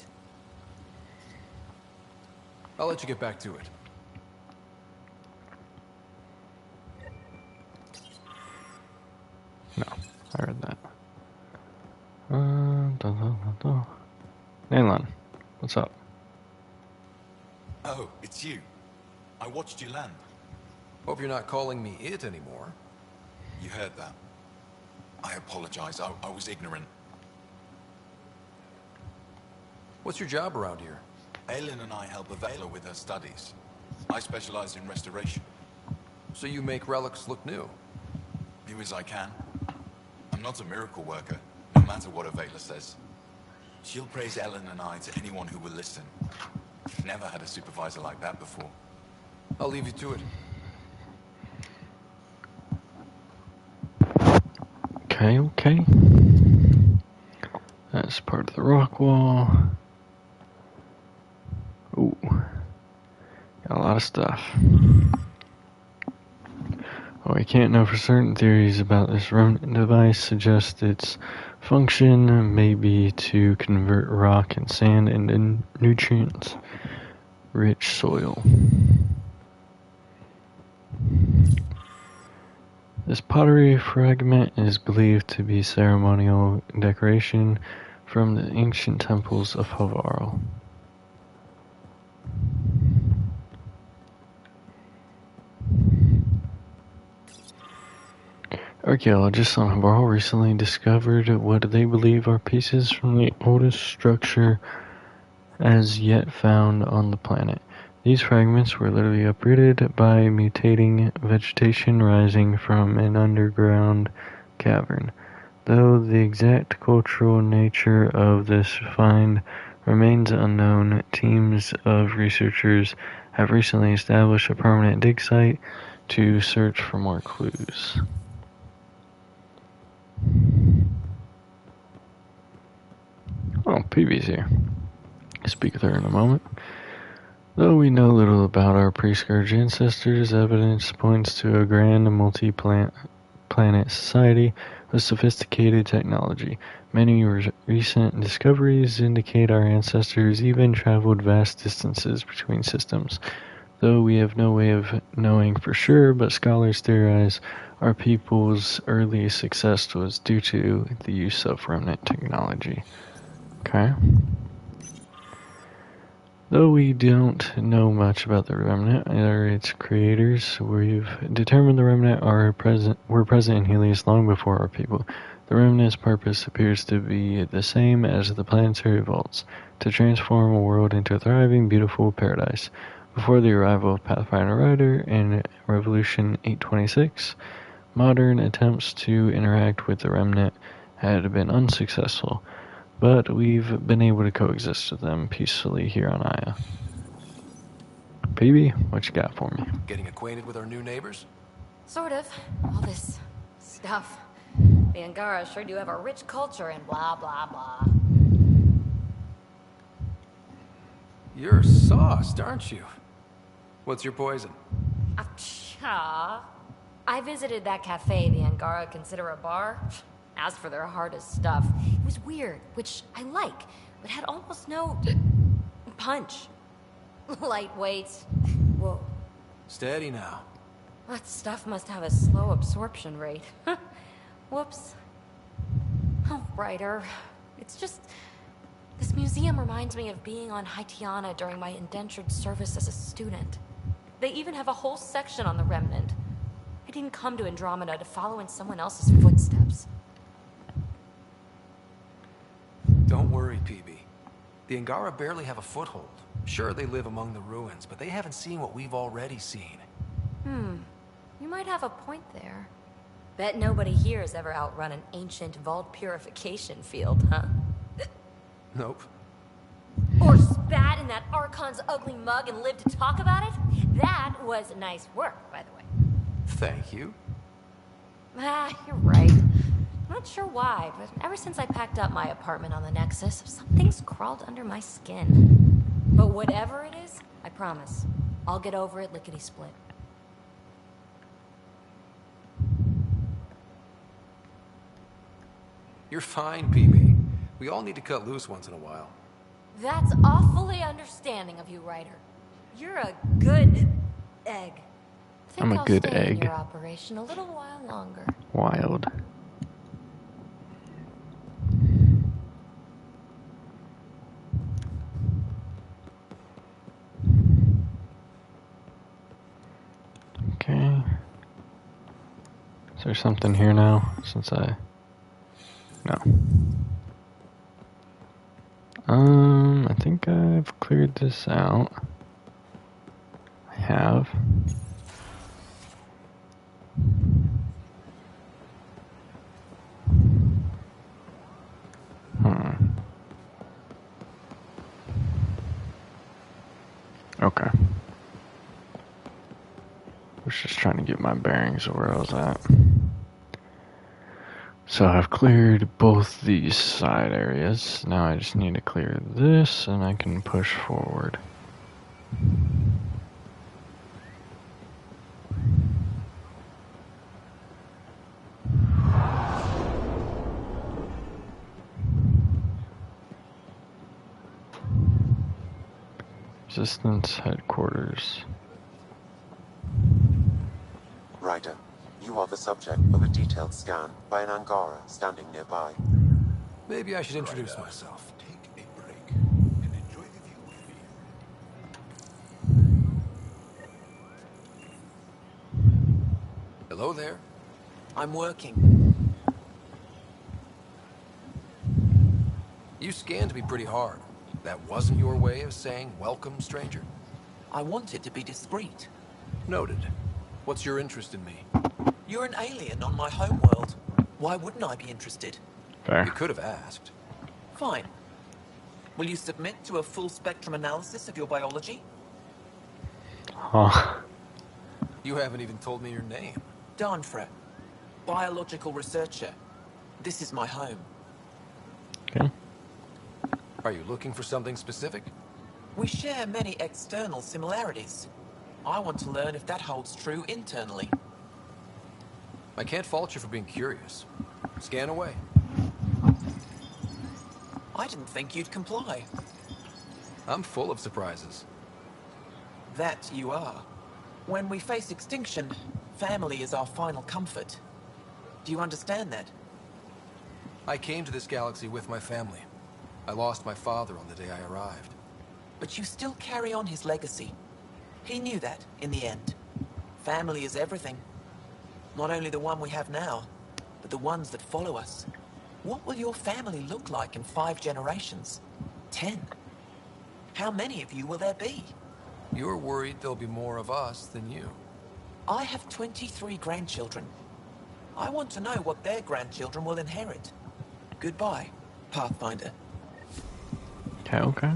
I'll let you get back to it. No, I read that. Naylan, what's up? Oh, it's you. I watched you land. Hope you're not calling me it anymore. You heard that. I apologize. I was ignorant. What's your job around here? Aylin and I help Avela with her studies. I specialize in restoration. So you make relics look new? New as I can. I'm not a miracle worker, no matter what Avela says. She'll praise Ellen and I to anyone who will listen. Never had a supervisor like that before. I'll leave you to it. Okay. That's part of the rock wall. Ooh. Got a lot of stuff. What we can't know for certain, theories about this remnant device suggest its function may be to convert rock and sand into nutrient-rich soil. This pottery fragment is believed to be ceremonial decoration from the ancient temples of Havarl. Archaeologists on Havarl recently discovered what they believe are pieces from the oldest structure as yet found on the planet. These fragments were literally uprooted by mutating vegetation rising from an underground cavern. Though the exact cultural nature of this find remains unknown, teams of researchers have recently established a permanent dig site to search for more clues. Oh, PB's here. I'll speak with her in a moment. Though we know little about our pre-scourge ancestors, evidence points to a grand multi-planet society with sophisticated technology. Many recent discoveries indicate our ancestors even traveled vast distances between systems. Though we have no way of knowing for sure, but scholars theorize our people's early success was due to the use of remnant technology. Okay. Though we don't know much about the remnant or its creators, we've determined the remnant were present in Helios long before our people. The remnant's purpose appears to be the same as the planetary vaults, to transform a world into a thriving, beautiful paradise. Before the arrival of Pathfinder Rider in Revolution 826, modern attempts to interact with the remnant had been unsuccessful, but we've been able to coexist with them peacefully here on Aya. Baby, what you got for me? Getting acquainted with our new neighbors? Sort of. All this stuff. The Angara sure do have a rich culture and blah, blah, blah. You're sauced, aren't you? What's your poison? I visited that cafe the Angara consider a bar. Asked for their hardest stuff. It was weird, which I like, but had almost no punch. Lightweight. Whoa. Steady now. That stuff must have a slow absorption rate. Whoops. Oh, Ryder. It's just... This museum reminds me of being on Haitiana during my indentured service as a student. They even have a whole section on the Remnant. I didn't come to Andromeda to follow in someone else's footsteps. Don't worry, PB. The Angara barely have a foothold. Sure, they live among the ruins, but they haven't seen what we've already seen. You might have a point there. Bet nobody here has ever outrun an ancient vault purification field, huh? Nope. Or spat in that Archon's ugly mug and lived to talk about it? That was nice work, by the way. Thank you. You're right. I'm not sure why, but ever since I packed up my apartment on the Nexus, something's crawled under my skin. But whatever it is, I promise, I'll get over it lickety-split. You're fine, PB. We all need to cut loose once in a while. That's awfully understanding of you, Ryder. You're a good egg. I'm a good I'll stay in egg. your operation a little while longer. Wild. Okay. Is there something here now? Since I... No. I think I've cleared this out. I have. Okay. I was just trying to get my bearings of where I was at. So I've cleared both these side areas. Now I just need to clear this and I can push forward. Resistance headquarters. Ryder, you are the subject of a detailed scan by an Angara standing nearby. Maybe I should introduce myself. Take a break and enjoy the view with me. Hello there. I'm working. You scanned me pretty hard. That wasn't your way of saying welcome, stranger? I wanted to be discreet. Noted. What's your interest in me? You're an alien on my homeworld. Why wouldn't I be interested? Fair. You could have asked. Fine. Will you submit to a full spectrum analysis of your biology? Huh. You haven't even told me your name. Darnfra. Biological researcher. This is my home. Okay. Are you looking for something specific? We share many external similarities. I want to learn if that holds true internally. I can't fault you for being curious. Scan away. I didn't think you'd comply. I'm full of surprises. That you are. When we face extinction, family is our final comfort. Do you understand that? I came to this galaxy with my family. I lost my father on the day I arrived. But you still carry on his legacy. He knew that, in the end. Family is everything. Not only the one we have now, but the ones that follow us. What will your family look like in 5 generations? 10? How many of you will there be? You're worried there'll be more of us than you. I have 23 grandchildren. I want to know what their grandchildren will inherit. Goodbye, Pathfinder. Okay.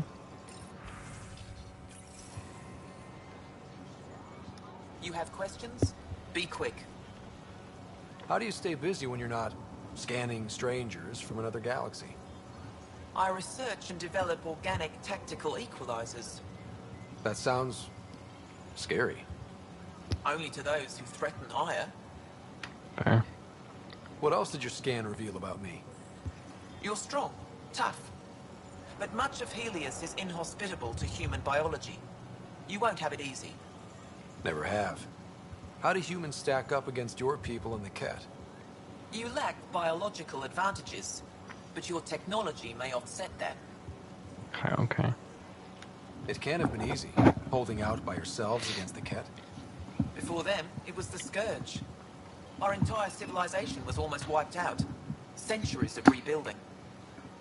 You have questions? Be quick. How do you stay busy when you're not scanning strangers from another galaxy? I research and develop organic tactical equalizers. That sounds scary. Only to those who threaten ire. Fair. What else did your scan reveal about me? You're strong, tough. But much of Helios is inhospitable to human biology. You won't have it easy. Never have. How do humans stack up against your people in the Ket? You lack biological advantages, but your technology may offset that. Okay. It can't have been easy, holding out by yourselves against the Ket. Before them, it was the Scourge. Our entire civilization was almost wiped out. Centuries of rebuilding.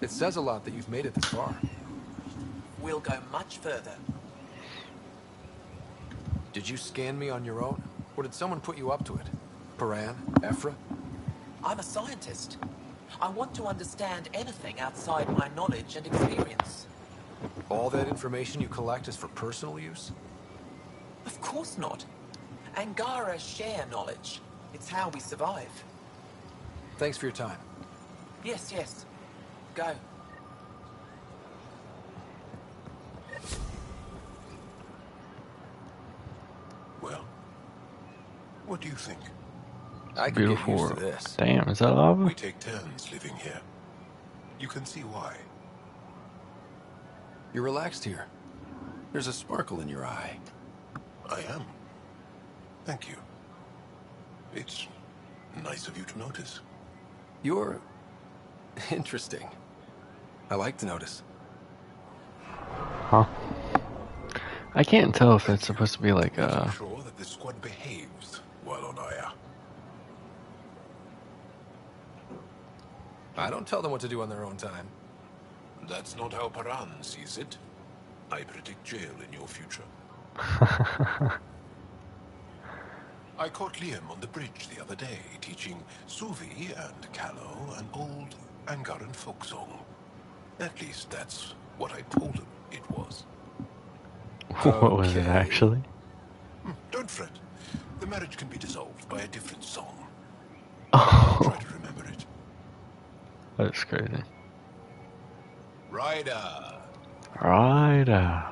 It says a lot that you've made it this far. We'll go much further. Did you scan me on your own? Or did someone put you up to it? Paran? Ephra? I'm a scientist. I want to understand anything outside my knowledge and experience. All that information you collect is for personal use? Of course not. Angara share knowledge. It's how we survive. Thanks for your time. Yes, yes. Go. Well, what do you think? I could Beautiful get used to world. this. Damn, is that lava? We take turns living here. You can see why. You're relaxed here. There's a sparkle in your eye. I am. Thank you. It's nice of you to notice. You're interesting. I like to notice. Huh. I can't tell if it's supposed to be like I'm sure that the squad behaves while on Aya. I don't tell them what to do on their own time. That's not how Paran sees it. I predict jail in your future. I caught Liam on the bridge the other day, teaching Suvi and Callow an old Angaran folk song. At least that's what I told him it was. What was it actually? Don't fret. The marriage can be dissolved by a different song. Oh. Try to remember it. That's crazy. Ryder. Ryder.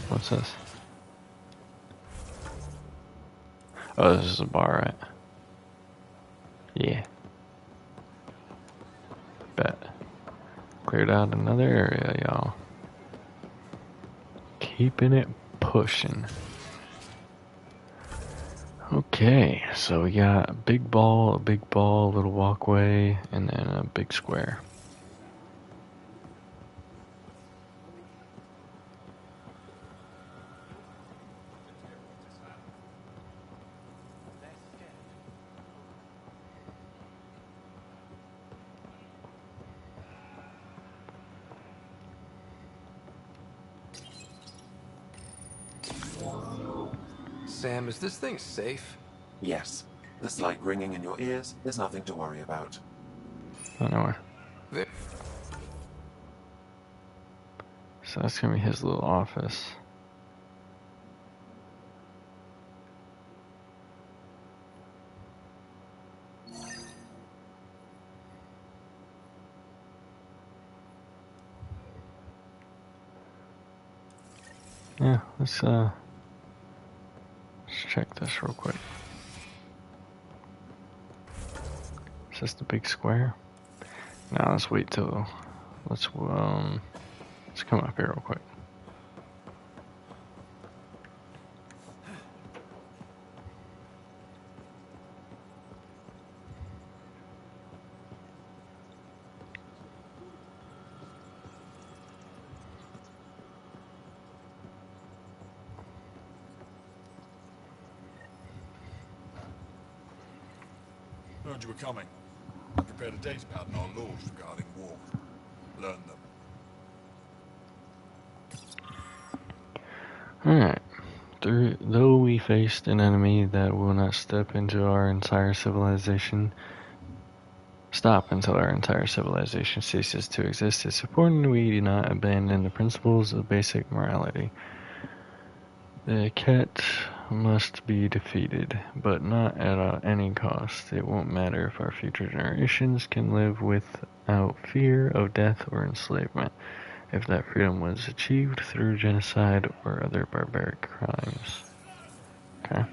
What's this? Oh, this is a bar, right? Yeah. Bet. Cleared out another area, y'all. Keeping it pushing. Okay, so we got a big ball, a little walkway, and then a big square. Sam, is this thing safe? Yes. The slight ringing in your ears is nothing to worry about. Anyway. There. So that's gonna be his little office. Yeah, let's check this real quick. Is this the big square? Now let's wait till let's come up here real quick. Heard you were coming. I prepared a data pad on our laws regarding war. Learn them. Alright. Though we faced an enemy that will not stop until our entire civilization ceases to exist, it's important we do not abandon the principles of basic morality. The cat must be defeated, but not at any cost. It won't matter if our future generations can live without fear of death or enslavement, if that freedom was achieved through genocide or other barbaric crimes. Okay.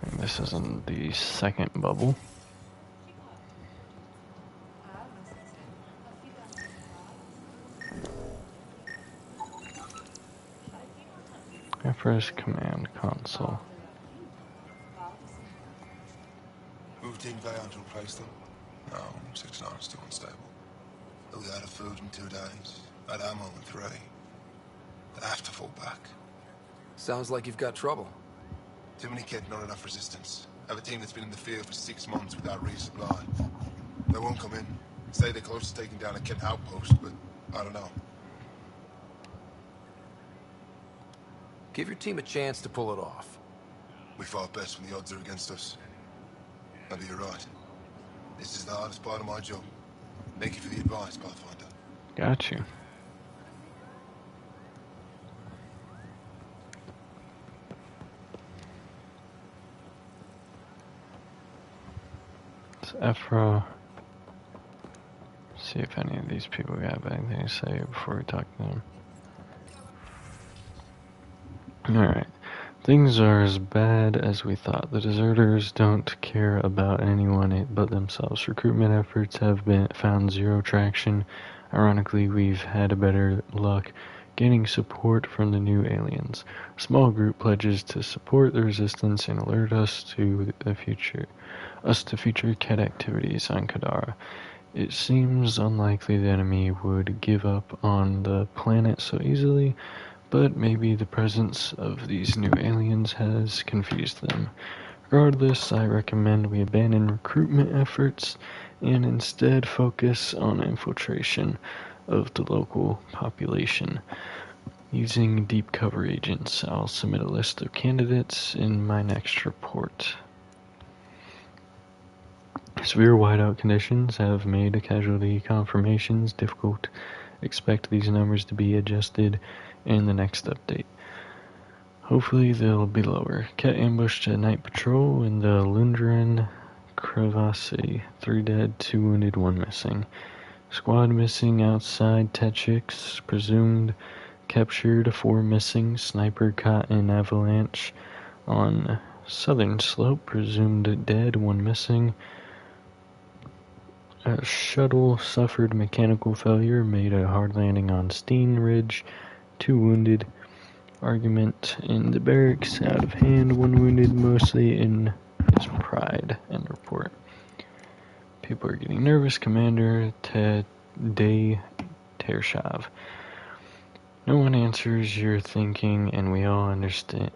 And this is in the second bubble. First command console. Moved Team Vayon to replace them? No, 6-9 is still unstable. They'll be out of food in 2 days. Out of ammo in 3. They have to fall back. Sounds like you've got trouble. Too many kit, not enough resistance. I have a team that's been in the field for 6 months without resupply. They won't come in. Say they're close to taking down a kit outpost, but I don't know. Give your team a chance to pull it off. We fight best when the odds are against us. Maybe you're right. This is the hardest part of my job. Thank you for the advice, Pathfinder. Got you. It's Ephra. See if any of these people have anything to say before we talk to them. Alright. Things are as bad as we thought. The deserters don't care about anyone but themselves. Recruitment efforts have found zero traction. Ironically, we've had better luck gaining support from the new aliens. A small group pledges to support the resistance and alert us to future cat activities on Kadara. It seems unlikely the enemy would give up on the planet so easily, but maybe the presence of these new aliens has confused them. Regardless, I recommend we abandon recruitment efforts and instead focus on infiltration of the local population. Using deep cover agents, I'll submit a list of candidates in my next report. Severe whiteout conditions have made casualty confirmations difficult. Expect these numbers to be adjusted in the next update. Hopefully they'll be lower. Cat ambushed a night patrol in the Lundgren crevasse. 3 dead, 2 wounded, 1 missing. Squad missing outside Techix. Presumed captured, 4 missing. Sniper caught in avalanche on southern slope. Presumed dead, 1 missing. A shuttle suffered mechanical failure, made a hard landing on Steen Ridge. 2 wounded. Argument in the barracks, out of hand. 1 wounded, mostly in his pride. End report. People are getting nervous. Commander Day Tershav. No one answers your thinking, and we all understand.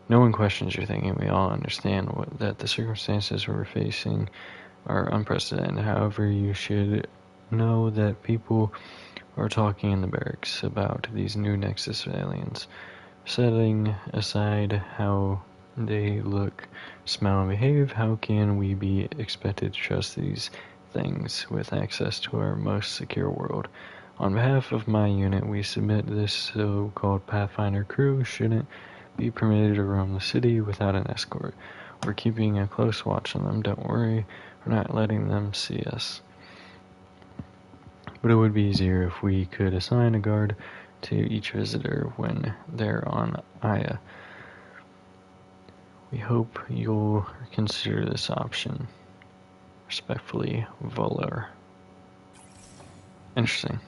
No one questions your thinking. We all understand that the circumstances we're facing are unprecedented. However, you should know that people are talking in the barracks about these new Nexus aliens. Setting aside how they look, smell, and behave, how can we be expected to trust these things with access to our most secure world? On behalf of my unit, we submit this so-called Pathfinder crew shouldn't be permitted to roam the city without an escort. We're keeping a close watch on them, don't worry. We're not letting them see us. But it would be easier if we could assign a guard to each visitor when they're on Aya. We hope you'll consider this option. Respectfully, Volar. Interesting.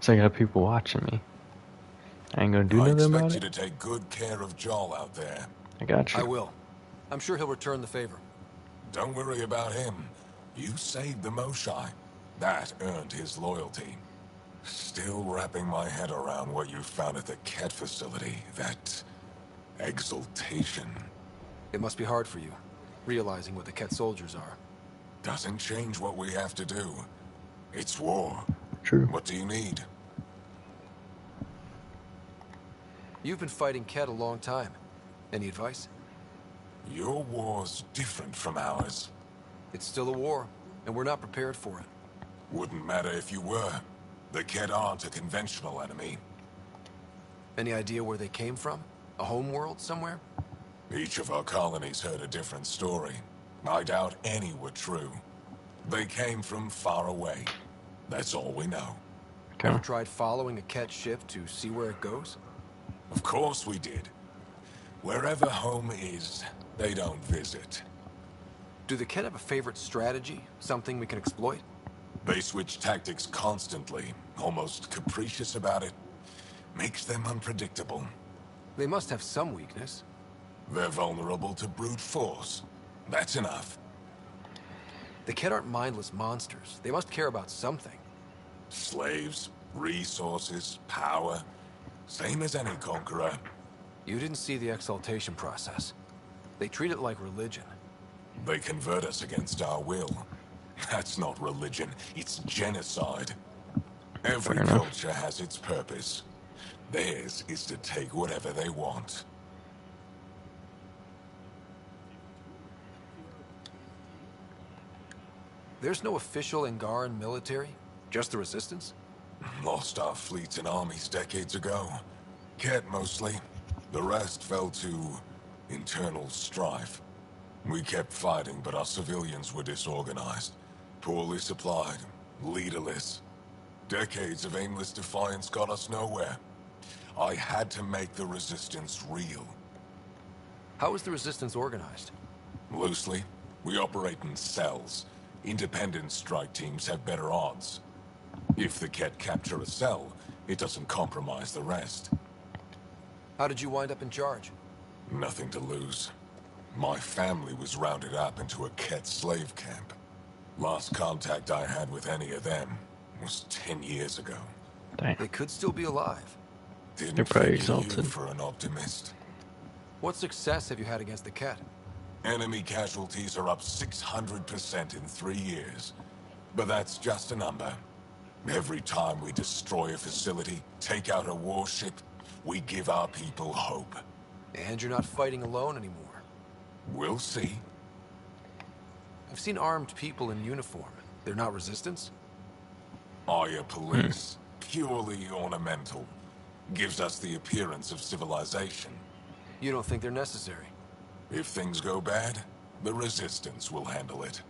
So I got people watching me. I ain't gonna do I nothing about expect you it. to take good care of Joel out there. I got I you. will. I'm sure he'll return the favor. Don't worry about him. You saved the Moshai. That earned his loyalty. Still wrapping my head around what you found at the Ket facility. That exaltation. It must be hard for you, realizing what the Ket soldiers are. Doesn't change what we have to do. It's war. True. What do you need? You've been fighting Ket a long time. Any advice? Your war's different from ours. It's still a war, and we're not prepared for it. Wouldn't matter if you were. The Ket aren't a conventional enemy. Any idea where they came from? A home world somewhere? Each of our colonies heard a different story. I doubt any were true. They came from far away. That's all we know. Okay. Ever tried following a Ket ship to see where it goes? Of course we did. Wherever home is, they don't visit. Do the Ket have a favorite strategy? Something we can exploit? They switch tactics constantly, almost capricious about it. Makes them unpredictable. They must have some weakness. They're vulnerable to brute force. That's enough. The Ket aren't mindless monsters. They must care about something. Slaves, resources, power. Same as any conqueror. You didn't see the exaltation process. They treat it like religion. They convert us against our will. That's not religion, it's genocide. Every culture has its purpose. Theirs is to take whatever they want. There's no official Angaran military? Just the Resistance? Lost our fleets and armies decades ago. Ket mostly. The rest fell to internal strife. We kept fighting, but our civilians were disorganized. Poorly supplied, leaderless. Decades of aimless defiance got us nowhere. I had to make the Resistance real. How is the Resistance organized? Loosely, we operate in cells. Independent strike teams have better odds. If the Ket capture a cell, it doesn't compromise the rest. How did you wind up in charge? Nothing to lose. My family was rounded up into a Ket slave camp. Last contact I had with any of them was 10 years ago. Dang. They could still be alive. Didn't They're probably figure you exalted. for an optimist. What success have you had against the Ket? Enemy casualties are up 600% in 3 years. But that's just a number. Every time we destroy a facility, take out a warship, we give our people hope. And you're not fighting alone anymore. We'll see. I've seen armed people in uniform. They're not Resistance? Aya police, purely ornamental. Gives us the appearance of civilization. You don't think they're necessary? If things go bad, the Resistance will handle it.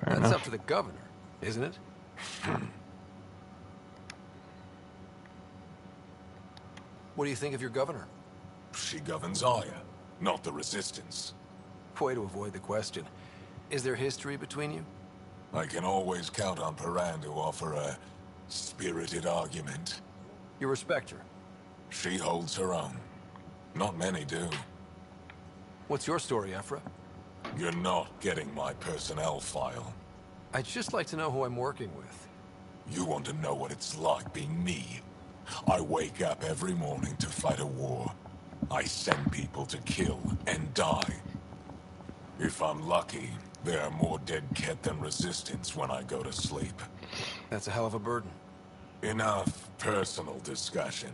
Fair That's enough. up to the governor, isn't it? What do you think of your governor? She governs Aya, not the Resistance. Way to avoid the question. Is there history between you? I can always count on Paran to offer a spirited argument. You respect her. She holds her own. Not many do. What's your story, Ephra? You're not getting my personnel file. I'd just like to know who I'm working with. You want to know what it's like being me? I wake up every morning to fight a war. I send people to kill and die. If I'm lucky, There are more dead Ket than resistance when I go to sleep. That's a hell of a burden. Enough personal discussion.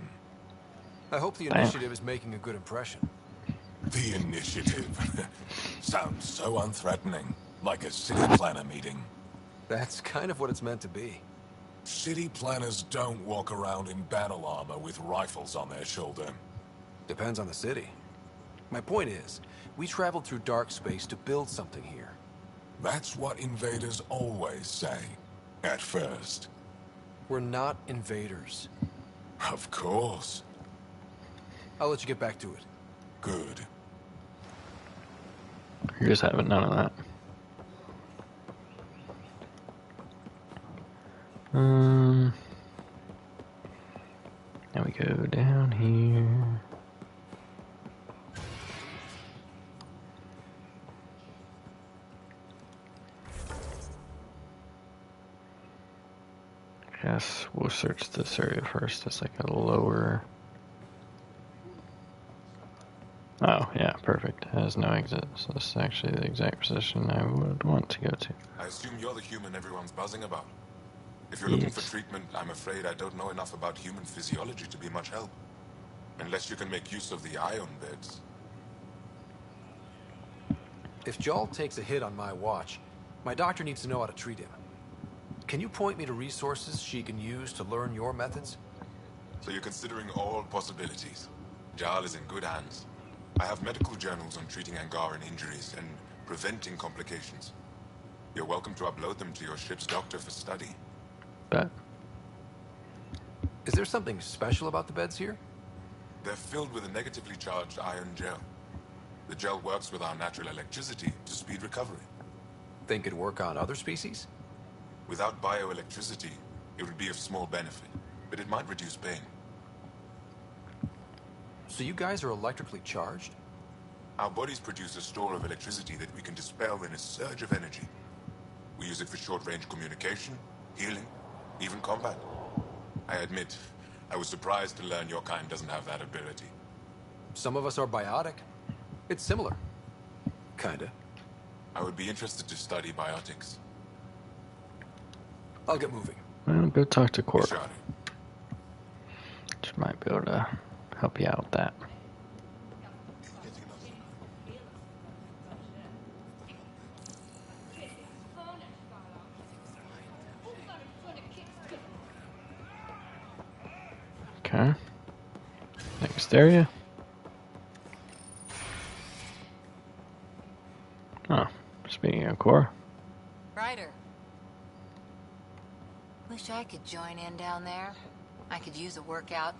I hope the Damn. initiative is making a good impression. The initiative. Sounds so unthreatening. Like a city planner meeting. That's kind of what it's meant to be. City planners don't walk around in battle armor with rifles on their shoulder. Depends on the city. My point is, we traveled through dark space to build something here. That's what invaders always say. At first. We're not invaders. Of course. I'll let you get back to it. Good. You're just having none of that. Now we go down here. Guess we'll search this area first. It's like a lower. Oh, yeah, perfect. It has no exit, so this is actually the exact position I would want to go to. I assume you're the human everyone's buzzing about. If you're looking for treatment, I'm afraid I don't know enough about human physiology to be much help. Unless you can make use of the ion beds. If Jal takes a hit on my watch, my doctor needs to know how to treat him. Can you point me to resources she can use to learn your methods? So you're considering all possibilities. Jal is in good hands. I have medical journals on treating Angaran injuries and preventing complications. You're welcome to upload them to your ship's doctor for study. Bet. Is there something special about the beds here? They're filled with a negatively charged iron gel. The gel works with our natural electricity to speed recovery. Think it'd work on other species? Without bioelectricity, it would be of small benefit, but it might reduce pain. So you guys are electrically charged? Our bodies produce a store of electricity that we can dispel in a surge of energy. We use it for short-range communication, healing, even combat. I admit, I was surprised to learn your kind doesn't have that ability. Some of us are biotic. It's similar. Kinda. I would be interested to study biotics. I'll get moving. Well, go talk to Cora. Sure. She might be able to help you out with that. Okay. Next area. Oh, speaking of Cora. Ryder. Wish I could join in down there. I could use a workout.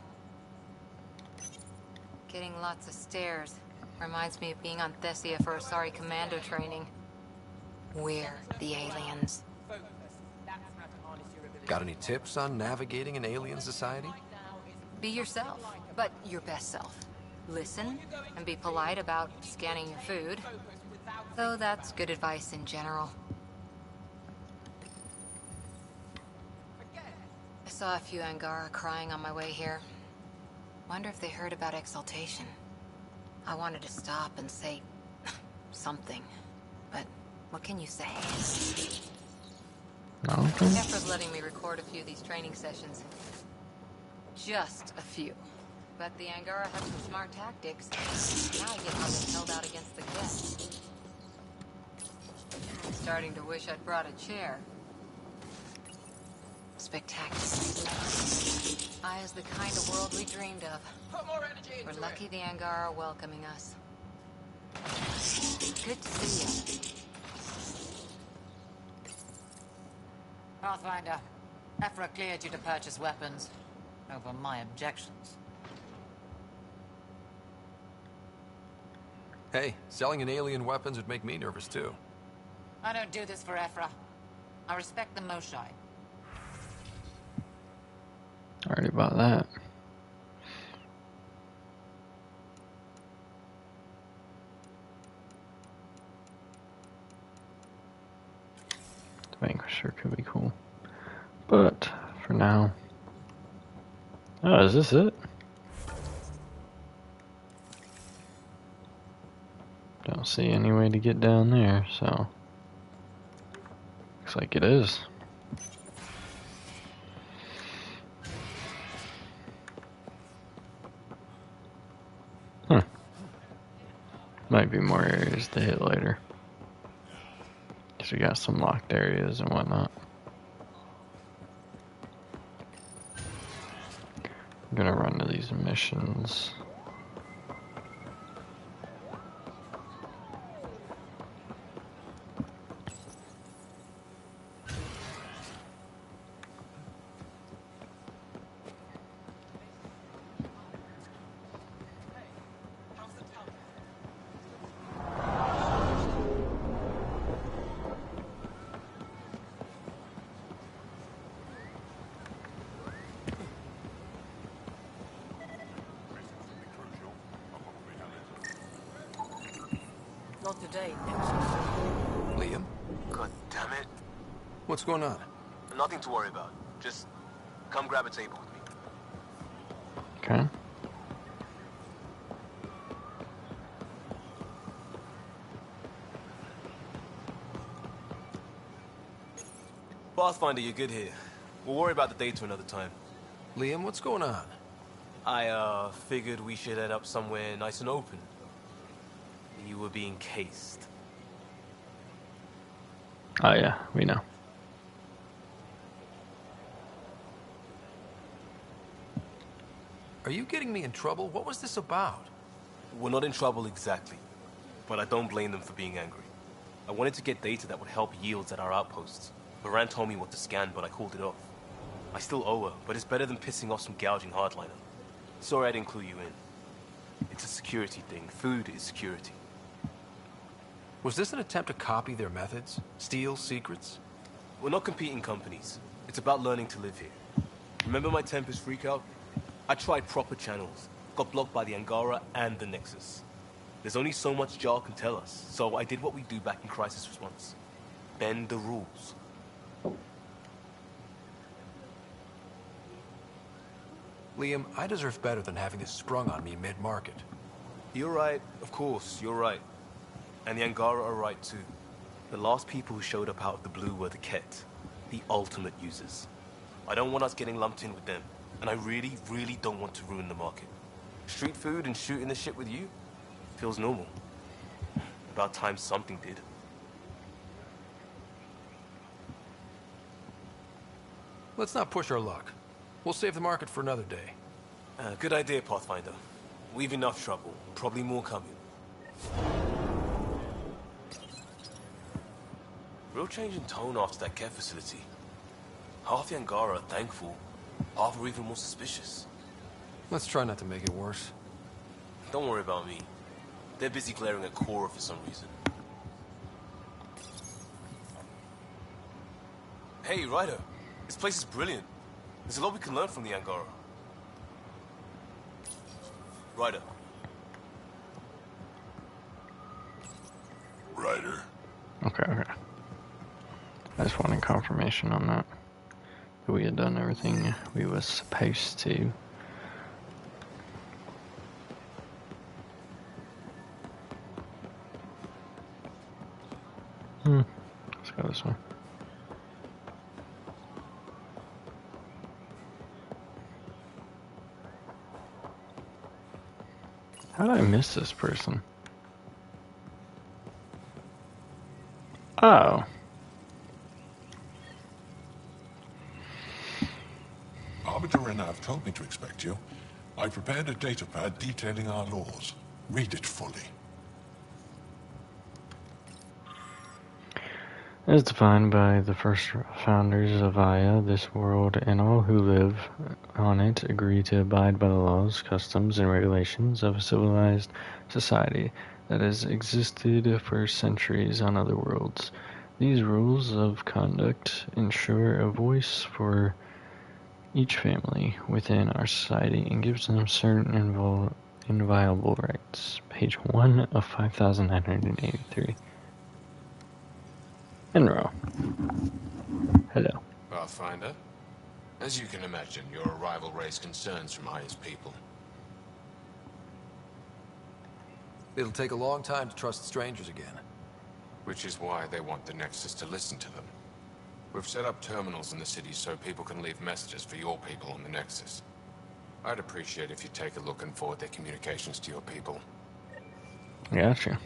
Getting lots of stairs. Reminds me of being on Thessia for Asari commando training. We're the aliens. Got any tips on navigating an alien society? Be yourself, but your best self. Listen, and be polite about scanning your food. Though that's good advice in general. I saw a few Angara crying on my way here. Wonder if they heard about exaltation. I wanted to stop and say something, but what can you say? Efra's letting me record a few of these training sessions. Just a few. But the Angara have some smart tactics. Now I get how they held out against the Kett. I'm starting to wish I'd brought a chair. Spectacular. Aya's the kind of world we dreamed of. We're lucky the Angara are welcoming us. Good to see you. Pathfinder, Efra cleared you to purchase weapons. Over my objections. Hey, selling an alien weapons would make me nervous too. I don't do this for Efra. I respect the Moshai. Already bought that. The Vanquisher could be cool. But, for now... Oh, is this it? Don't see any way to get down there, so... Looks like it is. Might be more areas to hit later. Because we got some locked areas and whatnot. I'm gonna run to these missions. Not today. Liam? God damn it. What's going on? Nothing to worry about. Just come grab a table with me. Okay. Pathfinder, you're good here. We'll worry about the data another time. Liam, what's going on? I, figured we should head up somewhere nice and open. You were being cased. Oh yeah, we know. Are you getting me in trouble? What was this about? We're not in trouble exactly, but I don't blame them for being angry. I wanted to get data that would help yields at our outposts. Baran told me what to scan, but I called it off. I still owe her, but it's better than pissing off some gouging hardliner. Sorry I didn't clue you in. It's a security thing. Food is security. Was this an attempt to copy their methods? Steal secrets? We're not competing companies. It's about learning to live here. Remember my Tempest freakout? I tried proper channels. Got blocked by the Angara and the Nexus. There's only so much Jar can tell us, so I did what we do back in crisis response. Bend the rules. Liam, I deserve better than having this sprung on me mid-market. You're right, of course, you're right. And the Angara are right too. The last people who showed up out of the blue were the Ket, the ultimate users. I don't want us getting lumped in with them, and I really, really don't want to ruin the market. Street food and shooting the shit with you feels normal. About time something did. Let's not push our luck. We'll save the market for another day. Good idea, Pathfinder. We've enough trouble. Probably more coming. Real change in tone after that care facility. Half the Angara are thankful, half are even more suspicious. Let's try not to make it worse. Don't worry about me. They're busy glaring at Cora for some reason. Hey, Ryder. This place is brilliant. There's a lot we can learn from the Angara. Ryder. Ryder. Okay. I just wanted confirmation on that. That we had done everything we was supposed to. Let's go this way. How did I miss this person? Oh. Arbiter Renav told me to expect you. I prepared a datapad detailing our laws. Read it fully. As defined by the first founders of Aya, this world and all who live on it agree to abide by the laws, customs, and regulations of a civilized society that has existed for centuries on other worlds. These rules of conduct ensure a voice for each family within our society and gives them certain inviolable rights. Page 1 of 5,983. Enro. Hello. Pathfinder, as you can imagine, your arrival raised concerns from Aya's people. It'll take a long time to trust strangers again. Which is why they want the Nexus to listen to them. We've set up terminals in the city so people can leave messages for your people on the Nexus. I'd appreciate if you take a look and forward their communications to your people. Gotcha.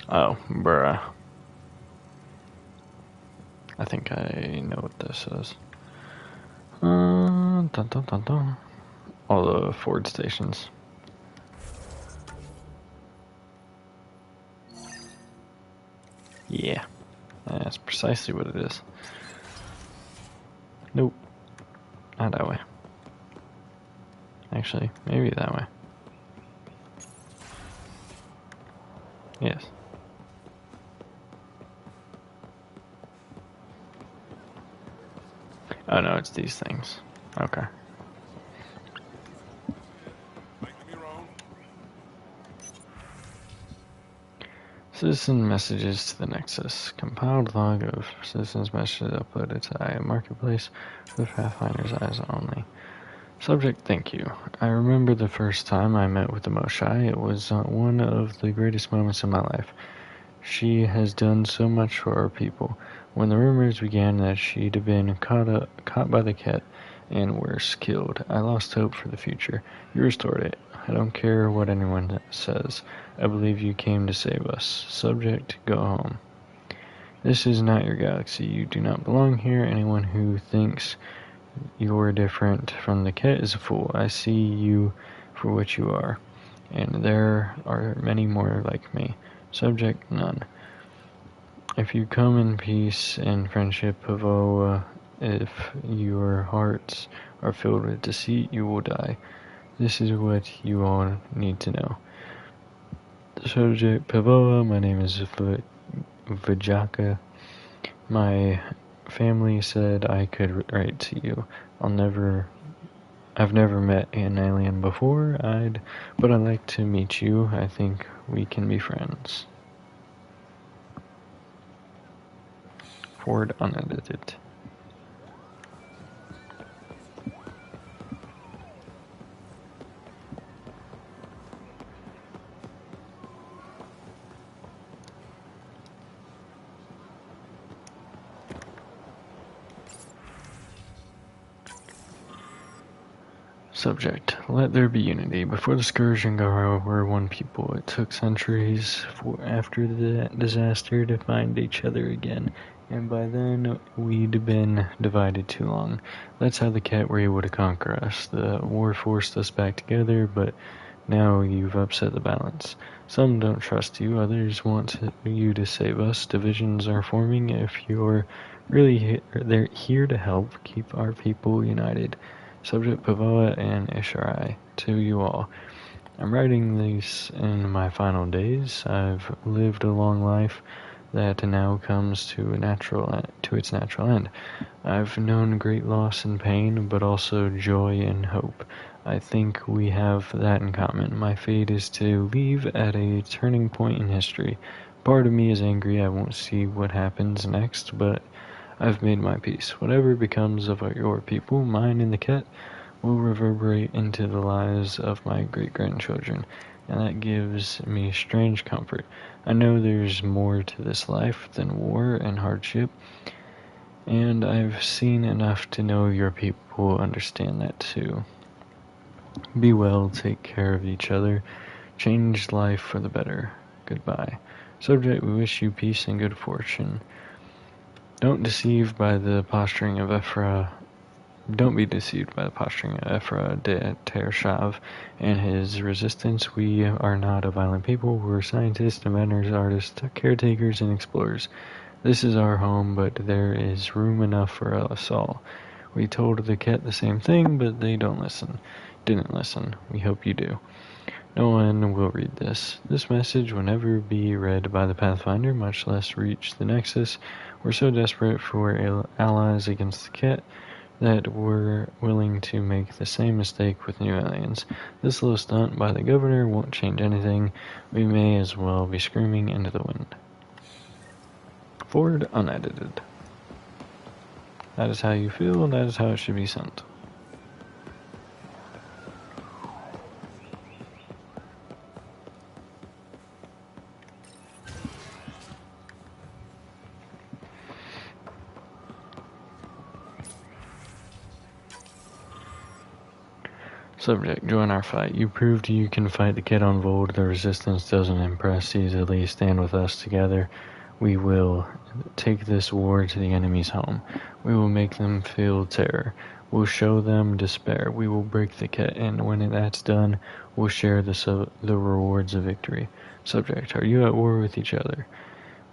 Oh, bruh. I think I know what this is. Dun, dun, dun, dun. All the Ford stations. Yeah, that's precisely what it is. Nope, not that way. Actually, maybe that way. Yes. Oh no, it's these things. Okay. Citizen messages to the Nexus. Compiled log of citizens' messages uploaded to IA Marketplace with Pathfinder's eyes only. Subject, thank you. I remember the first time I met with the Moshai. It was one of the greatest moments of my life. She has done so much for our people. When the rumors began that she'd been caught by the Ket, and worse, killed, I lost hope for the future. You restored it. I don't care what anyone says. I believe you came to save us. Subject, go home. This is not your galaxy. You do not belong here. Anyone who thinks you're different from the Ket is a fool. I see you for what you are, and there are many more like me. Subject, none. If you come in peace and friendship, Pavoa, if your hearts are filled with deceit, you will die. This is what you all need to know. Subject, Pavoa, my name is Vajaka. My family said I could write to you. I've never met an alien before, but I'd like to meet you. I think we can be friends. Forward unedited. Subject, let there be unity. Before the Scourge and Garo were one people. It took centuries after the disaster to find each other again, and by then we'd been divided too long. That's how the Ket were able to conquer us. The war forced us back together, but now you've upset the balance. Some don't trust you, others want you to save us. Divisions are forming. If you're really they're here to help keep our people united. Subject, Pavoa and Isharai, to you all. I'm writing these in my final days. I've lived a long life that now comes to its natural end. I've known great loss and pain, but also joy and hope. I think we have that in common. My fate is to leave at a turning point in history. Part of me is angry I won't see what happens next, but I've made my peace. Whatever becomes of your people, mine and the Ket, will reverberate into the lives of my great-grandchildren, and that gives me strange comfort. I know there's more to this life than war and hardship, and I've seen enough to know your people understand that too. Be well, take care of each other, change life for the better. Goodbye. Subject, we wish you peace and good fortune. Don't be deceived by the posturing of Ephra de Tershav and his resistance. We are not a violent people. We're scientists, inventors, artists, caretakers, and explorers. This is our home, but there is room enough for us all. We told the Ket the same thing, but they didn't listen. We hope you do. No one will read this. This message will never be read by the Pathfinder, much less reach the Nexus. We're so desperate for allies against the Ket that we're willing to make the same mistake with new aliens. This little stunt by the governor won't change anything. We may as well be screaming into the wind. Forward unedited. That is how you feel, that is how it should be sent. Subject, join our fight. You proved you can fight the kid on Vold. The resistance doesn't impress easily. Stand with us together. We will take this war to the enemy's home. We will make them feel terror. We'll show them despair. We will break the kit, and when that's done, we'll share the rewards of victory. Subject, are you at war with each other?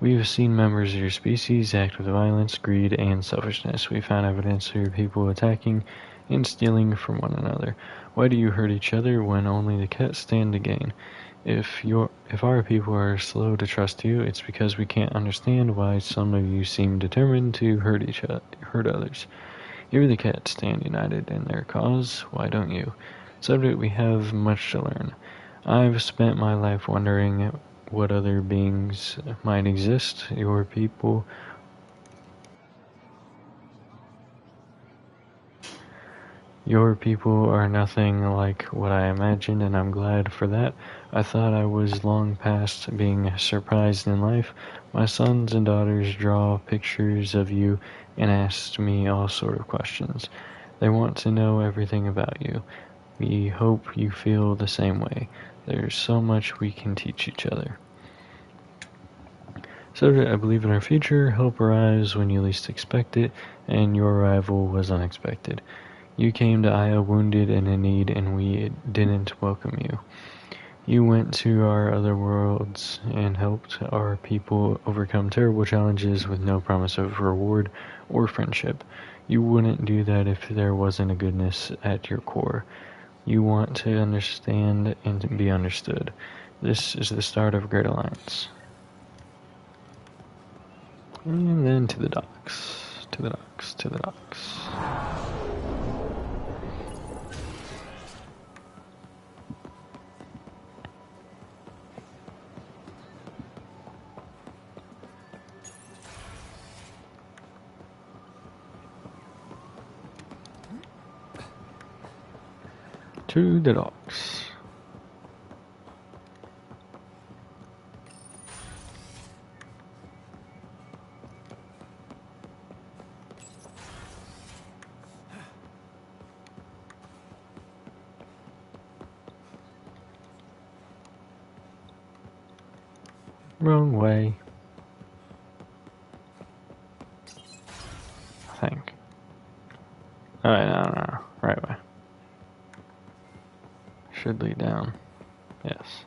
We have seen members of your species act with violence, greed, and selfishness. We found evidence of your people attacking and stealing from one another. Why do you hurt each other when only the Ket stand to gain? If our people are slow to trust you, it's because we can't understand why some of you seem determined to hurt others. You the Ket stand united in their cause. Why don't you? Subject, we have much to learn. I've spent my life wondering what other beings might exist. Your people are nothing like what I imagined, and I'm glad for that. I thought I was long past being surprised in life. My sons and daughters draw pictures of you and ask me all sort of questions. They want to know everything about you. We hope you feel the same way. There's so much we can teach each other. Subject, I believe in our future. Help arrives when you least expect it, and your arrival was unexpected. You came to Aya wounded and in need, and we didn't welcome you. You went to our other worlds and helped our people overcome terrible challenges with no promise of reward or friendship. You wouldn't do that if there wasn't a goodness at your core. You want to understand and be understood. This is the start of a great alliance. And then to the docks. To the docks. To the docks. To the docks. Wrong way. I think. Alright, no. Right way. Should lead down. Yes.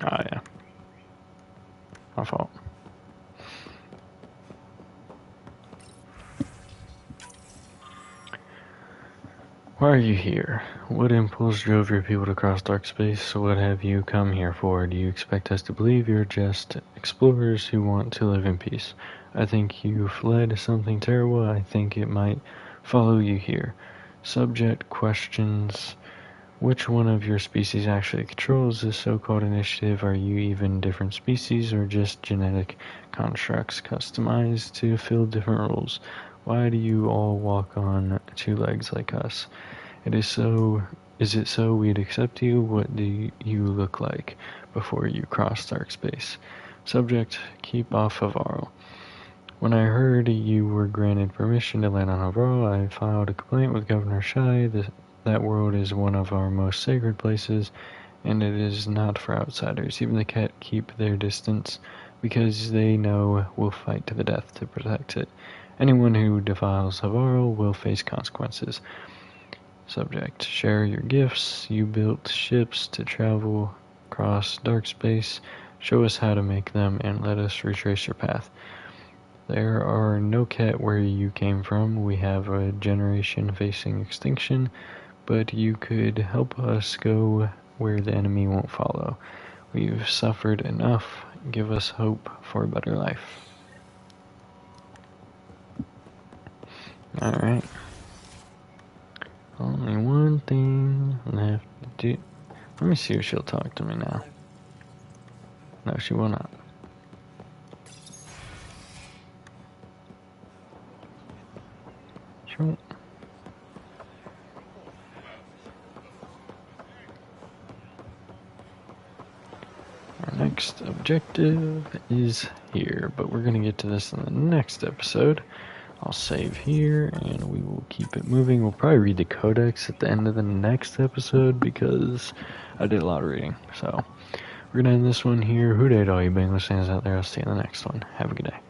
Oh yeah. My fault. Why are you here? What impulse drove your people to cross dark space? What have you come here for? Do you expect us to believe you're just explorers who want to live in peace? I think you fled something terrible. I think it might follow you here. Subject questions. Which one of your species actually controls this so-called initiative? Are you even different species or just genetic constructs customized to fill different roles? Why do you all walk on two legs like us? Is it so we'd accept you? What do you look like before you cross dark space? Subject, keep off of Varl. When I heard you were granted permission to land on Varl, I filed a complaint with Governor Shai. That world is one of our most sacred places, and it is not for outsiders. Even the Ket keep their distance because they know we'll fight to the death to protect it. Anyone who defiles Havarl will face consequences. Subject, share your gifts. You built ships to travel across dark space. Show us how to make them and let us retrace your path. There are no Ket where you came from. We have a generation facing extinction, but you could help us go where the enemy won't follow. We've suffered enough. Give us hope for a better life. Alright. Only one thing left to do. Let me see if she'll talk to me now. No, she will not. She won't. objective is here, but we're going to get to this in the next episode. I'll save here, and we will keep it moving. We'll probably read the codex at the end of the next episode, because I did a lot of reading. So, we're going to end this one here. Who did all you Bengals fans out there? I'll see you in the next one. Have a good day.